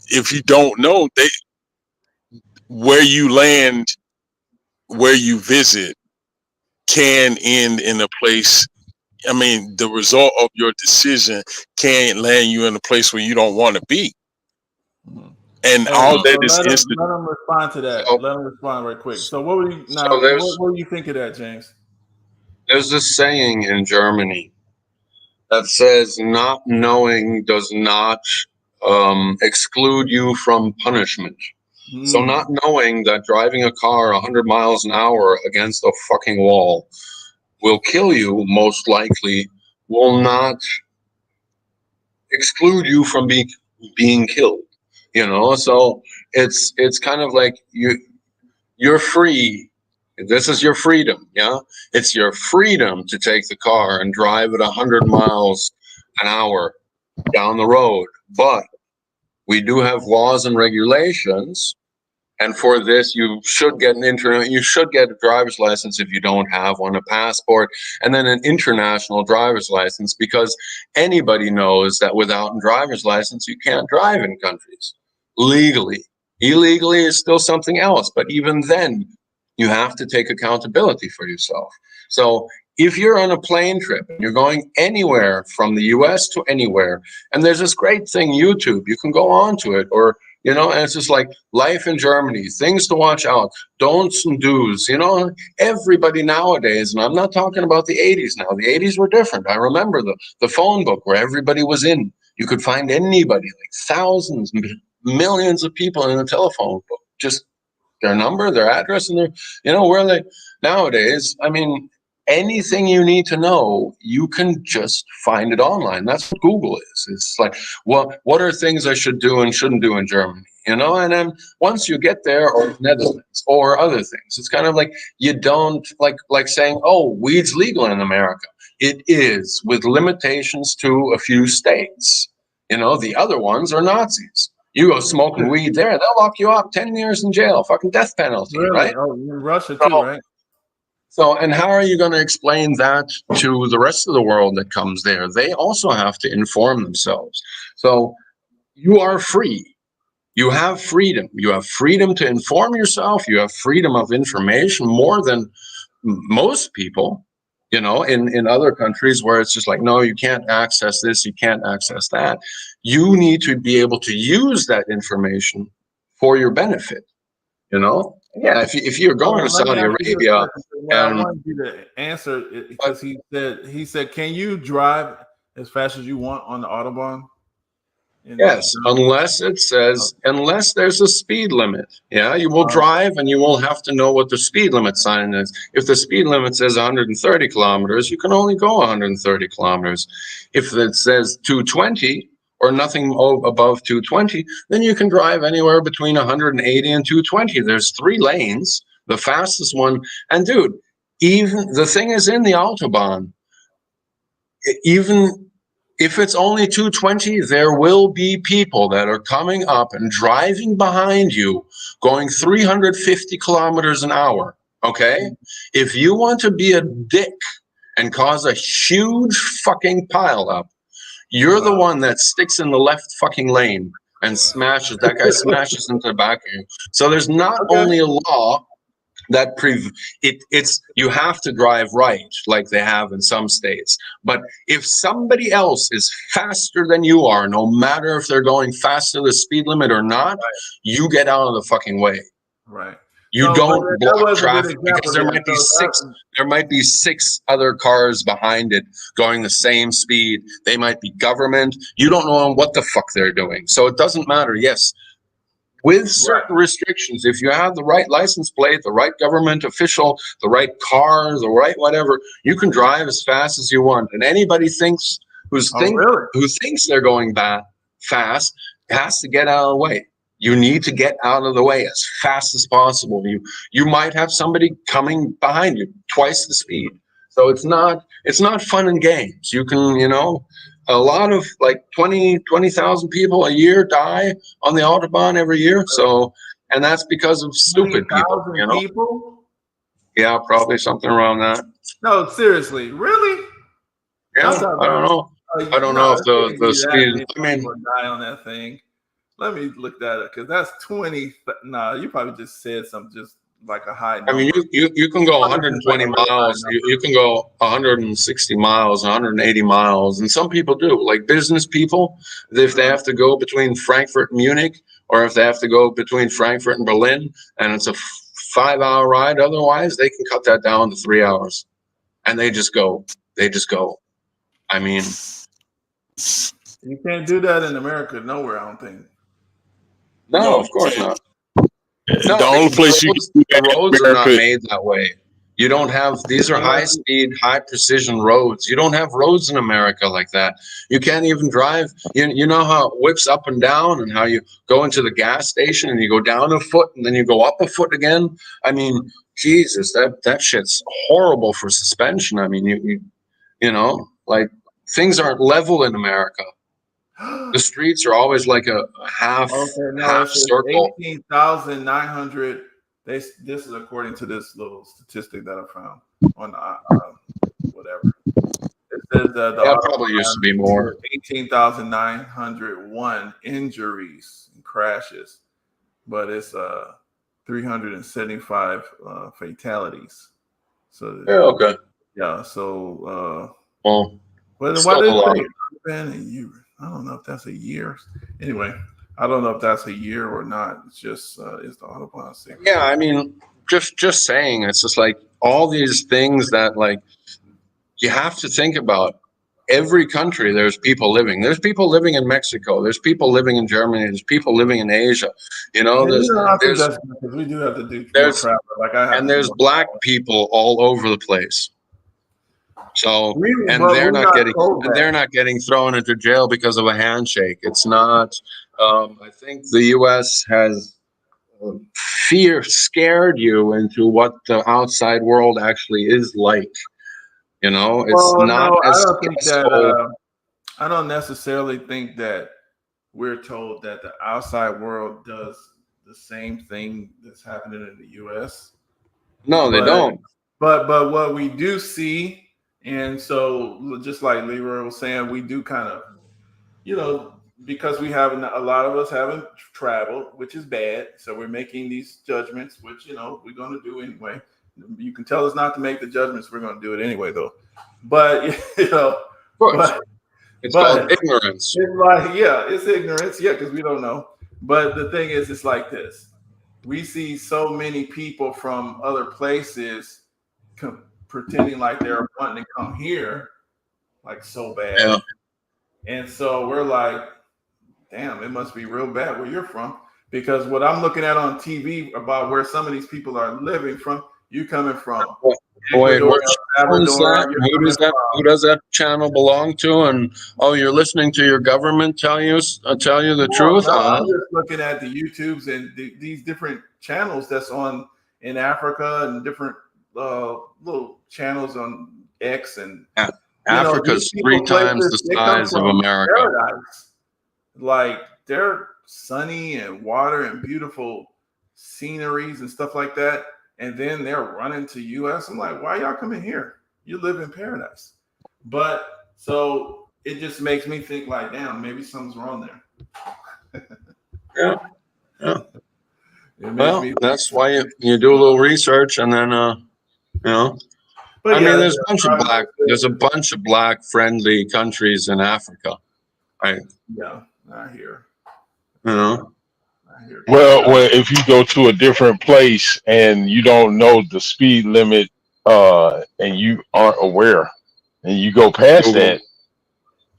if you don't know, where you land, where you visit can end in a place. I mean, the result of your decision can land you in a place where you don't want to be. And all that is instant. Let them respond to that. Let them respond right quick. So what were you think of that, James? There's this saying in Germany that says not knowing does not exclude you from punishment. So not knowing that driving a car 100 miles an hour against a fucking wall will kill you, most likely, will not exclude you from being killed. So it's kind of like you're free. This is your freedom, yeah? It's your freedom to take the car and drive at 100 miles an hour down the road. But we do have laws and regulations. And for this, you should get you should get a driver's license if you don't have one, a passport, and then an international driver's license, because anybody knows that without a driver's license, you can't drive in countries legally. Illegally is still something else, but even then, you have to take accountability for yourself. So if you're on a plane trip and you're going anywhere from the US to anywhere, and there's this great thing, YouTube, you can go on to it, or, and it's just like life in Germany, things to watch out, don'ts and do's, everybody nowadays, and I'm not talking about the 80s now. The 80s were different. I remember the phone book where everybody was in. You could find anybody, like thousands, millions of people in a telephone book, just their number, their address, and their, where they, nowadays, I mean, anything you need to know, you can just find it online. That's what Google is. It's like, what are things I should do and shouldn't do in Germany? you know. And then once you get there, or Netherlands or other things, it's kind of like you don't like saying, oh, weed's legal in America. It is, with limitations to a few states. You know, the other ones are Nazis. You go smoking weed there, they'll lock you up 10 years in jail, fucking death penalty, Really? right? Oh, in Russia too, right? So, and how are you going to explain that to the rest of the world that comes there? They also have to inform themselves. So you are free. You have freedom. You have freedom to inform yourself. You have freedom of information more than most people, you know, in other countries where it's just like, no, you can't access this, you can't access that. You need to be able to use that information for your benefit, you know? Yeah, if you're going to Saudi Arabia, I wanted you to answer it because he said, can you drive as fast as you want on the Autobahn? Yes, unless it says, unless there's a speed limit. Yeah, you will drive and you will have to know what the speed limit sign is. If the speed limit says 130 kilometers, you can only go 130 kilometers. If it says 220 or nothing above 220, then you can drive anywhere between 180 and 220. There's 3 lanes, the fastest one. And dude, even the thing is in the Autobahn, even if it's only 220, there will be people that are coming up and driving behind you going 350 kilometers an hour, okay? If you want to be a dick and cause a huge fucking pileup, you're the one that sticks in the left fucking lane and smashes, that guy smashes into the back of you. So there's not only a law that it's you have to drive right like they have in some states, but if somebody else is faster than you are, no matter if they're going faster the speed limit or not, you get out of the fucking way. Right. You don't block traffic because there might be 6 other cars behind it going the same speed. They might be government. You don't know what the fuck they're doing. So it doesn't matter. Yes, with certain restrictions, if you have the right license plate, the right government official, the right car, the right whatever, you can drive as fast as you want. And anybody who thinks they're going fast has to get out of the way. You need to get out of the way as fast as possible. You might have somebody coming behind you twice the speed. So it's not fun and games. You can, you know, a lot of like 20,000 people a year die on the Autobahn every year. So, and that's because of stupid people, you know? People? Yeah, probably something around that. No, seriously, really? Yeah, I don't know. I don't know if the speed. I mean, die on that thing. Let me look that up because that's 20. Nah, you probably just said something just like a high number. I mean, you can go 120 miles. You can go 160 miles, 180 miles, and some people do. Like business people, if they have to go between Frankfurt and Munich, or if they have to go between Frankfurt and Berlin, and it's a 5-hour ride. Otherwise, they can cut that down to 3 hours, and they just go. I mean, you can't do that in America nowhere. I don't think. No, of course not. No, the only place the roads are not made that way. You don't have, these are high speed, high precision roads. You don't have roads in America like that. You can't even drive. You know how it whips up and down, and how you go into the gas station and you go down a foot and then you go up a foot again. I mean, Jesus, that shit's horrible for suspension. I mean, you know, like things aren't level in America. The streets are always like a half circle. 18,900. This is according to this little statistic that I found on whatever. It says that probably used to be more. 18,901 injuries and crashes, but it's 375 fatalities. So yeah, okay. Yeah, so well, but why did it been a year? I don't know if that's a year. Anyway, I don't know if that's a year or not. It's just it's the Autobahn thing. Yeah, I mean, just saying, it's just like all these things that like you have to think about. Every country, there's people living. There's people living in Mexico. There's people living in Germany. There's people living in Asia. You know, we do have to do more travel. Like I have, and there's black people all over the place. So, But they're we're not getting, told and they're that. not getting thrown into jail because of a handshake. It's not. I think the U.S. has scared you into what the outside world actually is like. You know, it's Well, not no, I as don't think that. stressful. I don't necessarily think that we're told that the outside world does the same thing that's happening in the U.S. No, they But don't. but what we do see, and so just like Leroy was saying, we do kind of, because we haven't, a lot of us haven't traveled, which is bad. So we're making these judgments, which we're going to do anyway. You can tell us not to make the judgments. We're going to do it anyway, though. But Of course. It's called but ignorance. it's like, yeah, it's ignorance, yeah, because we don't know. But the thing is, it's like this: we see so many people from other places pretending like they're wanting to come here, like so bad. Yeah. And so we're like, damn, it must be real bad where you're from. Because what I'm looking at on TV about where some of these people are living from, you coming from Wait, Ecuador, which owns Salvador, that? you're Who does coming that? Who does that channel belong to? And you're listening to your government tell you the truth? No, I'm just looking at the YouTubes and these different channels that's on in Africa and different little channels on X and Africa's 3 times the size of America. Paradise. Like they're sunny and water and beautiful sceneries and stuff like that, and then they're running to US. I'm like, why y'all coming here? You live in paradise. But so it just makes me think like, damn, maybe something's wrong there. Yeah. Well, that's why you do a little research and then But I mean, there's a bunch of black friendly countries in Africa, right? Yeah, I hear. Well, if you go to a different place and you don't know the speed limit, and you aren't aware, and you go past that,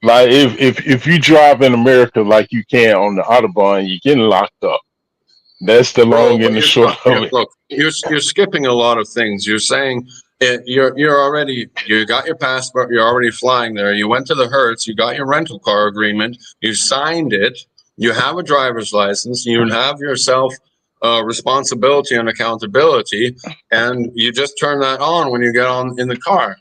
like if you drive in America like you can on the Autobahn, you're getting locked up. That's the long and the short of it. Look, you're skipping a lot of things. You're saying you got your passport, you're already flying there. You went to the Hertz, you got your rental car agreement, you signed it, you have a driver's license, you have yourself responsibility and accountability, and you just turn that on when you get on in the car.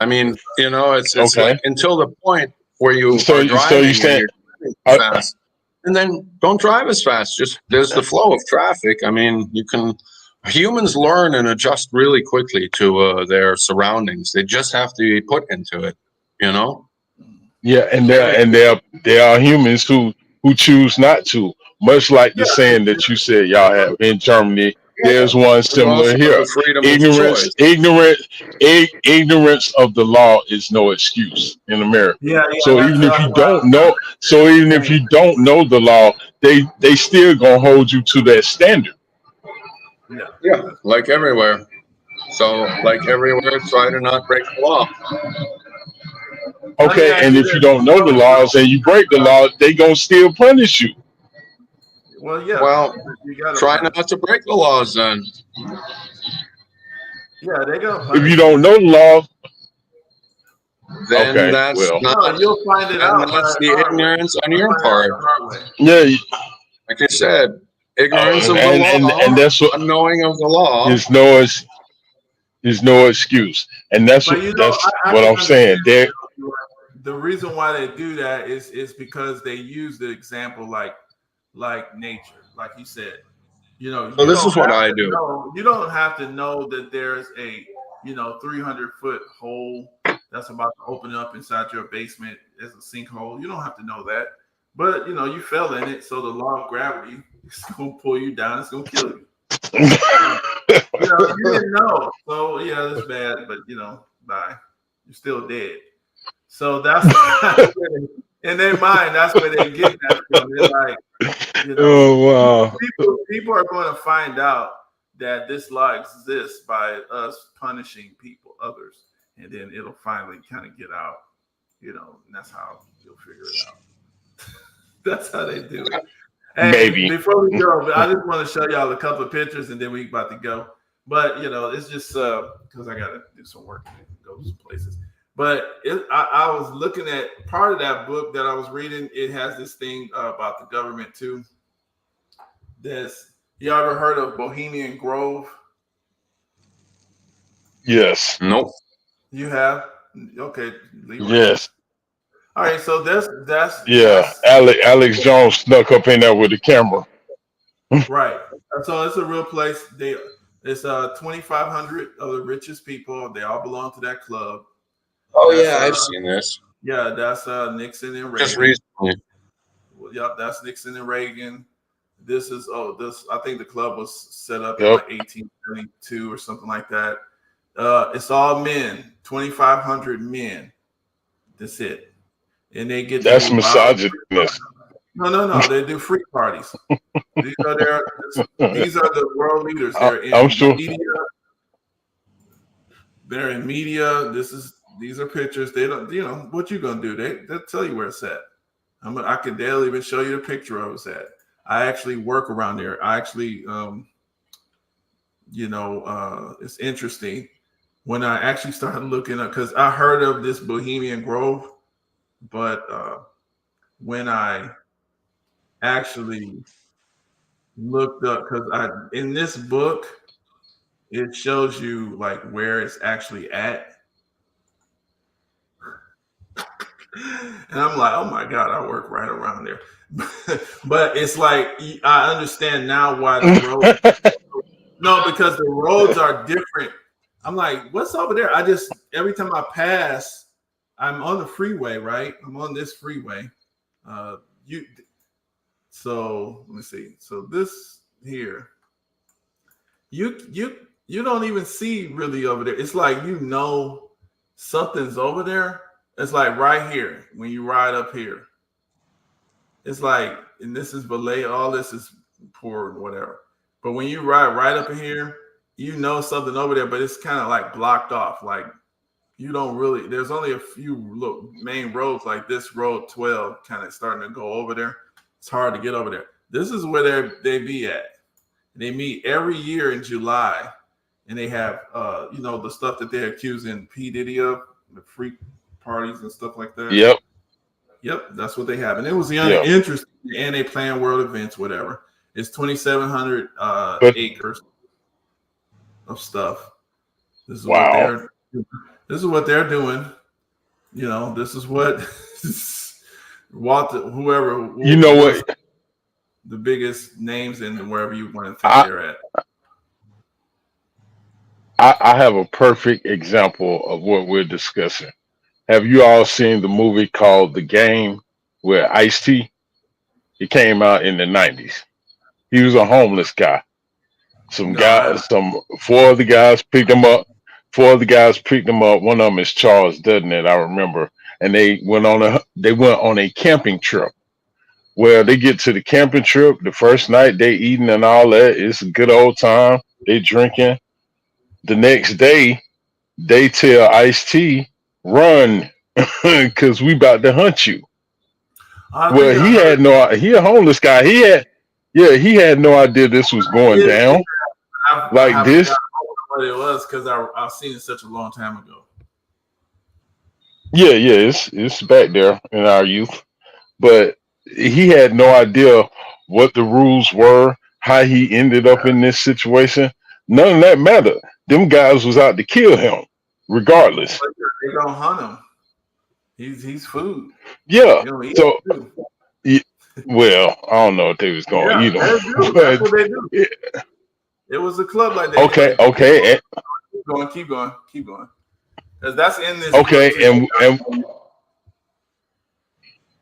I mean, it's Okay. like until the point where you are driving, so you said, fast. And then don't drive as fast. Just there's the flow of traffic. I mean, humans learn and adjust really quickly to their surroundings. They just have to be put into it, Yeah, and there are humans who choose not to. Much like the saying that you said y'all have in Germany. There's one similar here. Ignorance of the law is no excuse in America. So even if you don't know, the law, they still gonna hold you to that standard. Yeah, like everywhere. So, like everywhere, try to not break the law. Okay, and if you don't know the laws and you break the law, they gonna still punish you. Well, yeah. Well, try not to break the laws then. Yeah, they go. If you don't know the law, then that's not. You'll find it out. That's the ignorance on your part. Yeah, like I said, ignorance of the law, and that's what unknowing of the law. There's no excuse, and that's what I'm saying. The reason why they do that is because they use the example like nature, like you said. So this is what I do. You don't have to know that there's a 300-foot hole that's about to open up inside your basement as a sinkhole. You don't have to know that, but you fell in it, so the law of gravity is gonna pull you down. It's gonna kill you. You didn't know, so yeah, that's bad. But bye. You're still dead. So that's in their mind. That's where they get that from. They're like, oh wow. People are going to find out that this law exists by us punishing others, and then it'll finally kind of get out. And that's how you'll figure it out. That's how they do it. Hey, Maybe. Before we go, I just want to show y'all a couple of pictures, and then we about to go. But it's just because I gotta do some work and go to some places. But I was looking at part of that book that I was reading. It has this thing about the government too. You ever heard of Bohemian Grove? Yes. Nope. You have? Okay, leave it. Yes. All right, so that's Alex Jones snuck up in there with the camera. right. So it's a real place. It's 2,500 of the richest people. They all belong to that club. Oh yeah, I've seen this. Yeah, that's Nixon and Reagan. Just recently. Yep, that's Nixon and Reagan. This I think the club was set up in like 1872 or something like that. It's all men, 2,500 men. That's it. And they get that's misogynist. No. They do free parties. These are the world leaders. They're in I'm sure. media. They're in media. These are pictures. They don't. What you gonna do? They'll tell you where it's at. They'll even show you the picture of it's at. I actually work around there. I actually, it's interesting when I actually started looking up because I heard of this Bohemian Grove, but when I actually looked up, because in this book it shows you like where it's actually at, and I'm like, oh my god, I work right around there. But it's like I understand now why the road. No, because the roads are different. I'm like, what's over there? Every time I pass, I'm on the freeway, right? I'm on this freeway. So let me see. So this here, you don't even see really over there. It's like something's over there. It's like right here when you ride up here. It's like, and this is Valet, all this is poor and whatever. But when you ride right up in here, something over there, but it's kind of like blocked off. Like there's only a few main roads, like this road 12 kind of starting to go over there. It's hard to get over there. This is where they be at. They meet every year in July, and they have the stuff that they're accusing P. Diddy of, the freak parties and stuff like that. Yep, that's what they have. And it was interesting, and they plan world events, whatever. It's 2,700 acres of stuff. This is what they're doing. This is what Walter, whoever. What? The biggest names and wherever you want to think they're at. I have a perfect example of what we're discussing. Have you all seen the movie called The Game with Ice-T? It came out in the 90s. He was a homeless guy. Four of the guys picked him up. One of them is Charles Dudnett, I remember. And they went on a camping trip. Well, they get to the camping trip. The first night they eating and all that. It's a good old time. They drinking. The next day, they tell Ice-T, run, because we about to hunt you. He a homeless guy. He had no idea this was going down like this. I don't know what it was because I've seen it such a long time ago. Yeah, it's back there in our youth, but he had no idea what the rules were, how he ended up in this situation. None of that mattered. Them guys was out to kill him, regardless. They don't hunt him. He's food. Yeah. So, well, I don't know if they was going to eat him. That's what they do. Yeah. It was a club like that. Okay. Keep going. Because that's in this. Okay,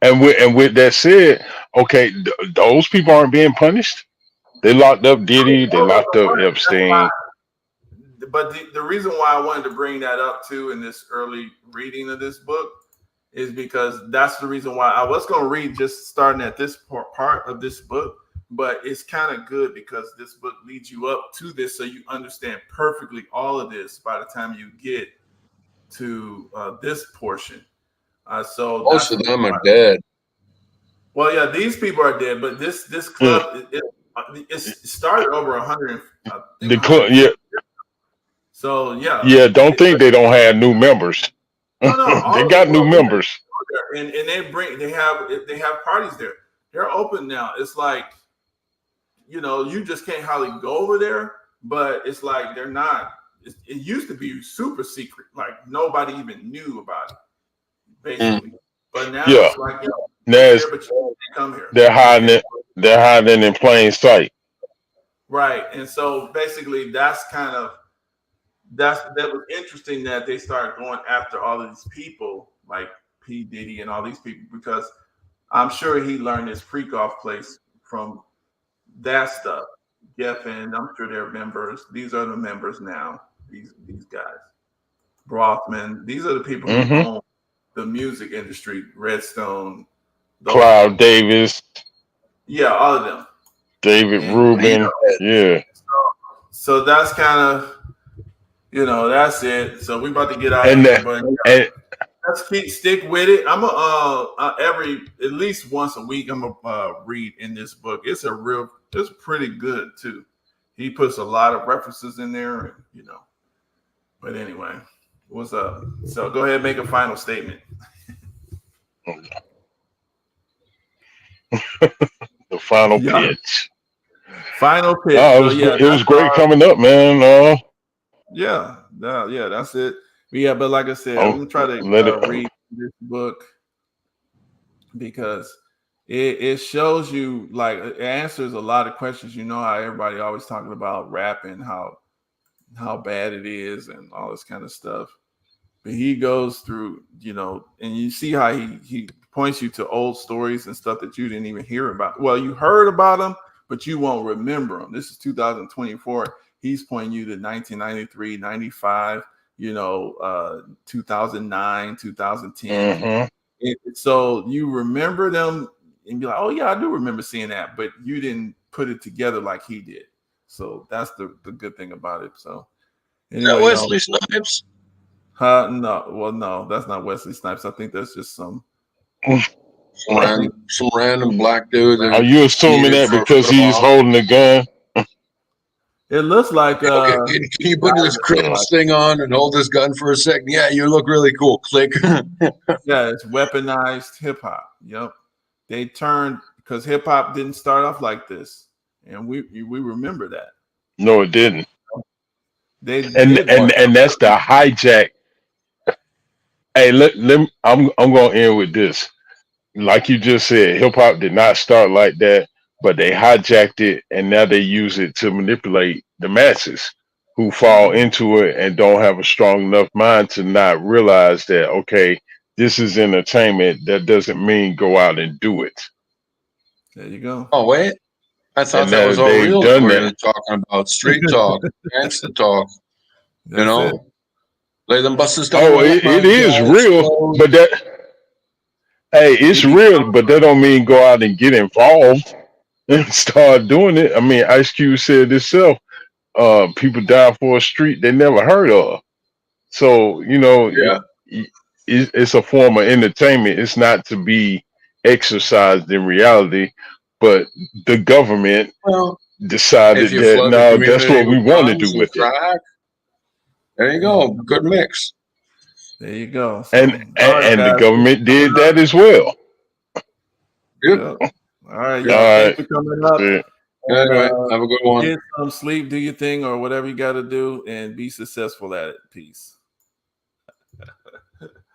and with that said, okay, those people aren't being punished. They locked up Diddy. They locked up Epstein. But the reason why I wanted to bring that up too in this early reading of this book is because that's the reason why I was going to read just starting at this part of this book. But it's kind of good because this book leads you up to this, so you understand perfectly all of this by the time you get to this portion. So most of them are dead. Well, yeah, these people are dead, but this club it started over 100. The club, So yeah, Yeah, don't think they don't have new members. no, all They of got them new are members. there. And they have parties there. They're open now. It's like, you just can't hardly go over there, but it's like they're not. It used to be super secret, like nobody even knew about it, basically. But now Yeah, it's like, now it's there, but you can't come here. they're hiding it. They're hiding in plain sight. Right. And so basically that was interesting that they started going after all of these people like P. Diddy and all these people, because I'm sure he learned his freak off place from that stuff. Geffen, I'm sure they're members. These are the members now. These guys. Brothman. These are the people who own the music industry. Redstone. Cloud Davis. Yeah, all of them. David Rubin. Yeah. So that's kind of, that's it. So we about to get out of here, but let's stick with it. I'm at least once a week I'm gonna read in this book. It's pretty good too. He puts a lot of references in there, But anyway, what's up? So go ahead and make a final statement. The final pitch. Final pitch. It was great coming up, man. Yeah, that's it. But like I said, I'm gonna try to read this book because it shows you, like, it answers a lot of questions. You know how everybody always talking about rap and how bad it is and all this kind of stuff. But he goes through, and you see how he points you to old stories and stuff that you didn't even hear about. Well, you heard about them, but you won't remember them. This is 2024. He's pointing you to 1993, 95, 2009, 2010. So you remember them and be like, oh yeah, I do remember seeing that, but you didn't put it together like he did. So that's the good thing about it. So anyway, Wesley Snipes? No, that's not Wesley Snipes. I think that's just some random black dude. Are you assuming that because he's holding a gun? It looks like okay, can you put this Crips thing on and hold this gun for a second? Yeah, you look really cool. Click. Yeah, it's weaponized hip hop. Yep. They turned, because hip hop didn't start off like this. And we remember that. No, it didn't. And that's the hijack. Hey, I'm gonna end with this. Like you just said, hip hop did not start like that, but they hijacked it and now they use it to manipulate the masses who fall into it and don't have a strong enough mind to not realize that, okay, this is entertainment. That doesn't mean go out and do it. There you go. Oh, wait. I thought that was all real. We're talking about street talk, gangster talk. Lay them buses down. Oh, it is real, but it's real, but that don't mean go out and get involved and start doing it. I mean, Ice Cube said himself, people die for a street they never heard of. So, it's a form of entertainment. It's not to be exercised in reality, but the government decided that no, that's what we want to do with it. There you go. Good mix. There you go. So, and the government did that as well. Good. All right. Thanks for coming up. Anyway, have a good one. Get some sleep, do your thing or whatever you got to do, and be successful at it. Peace.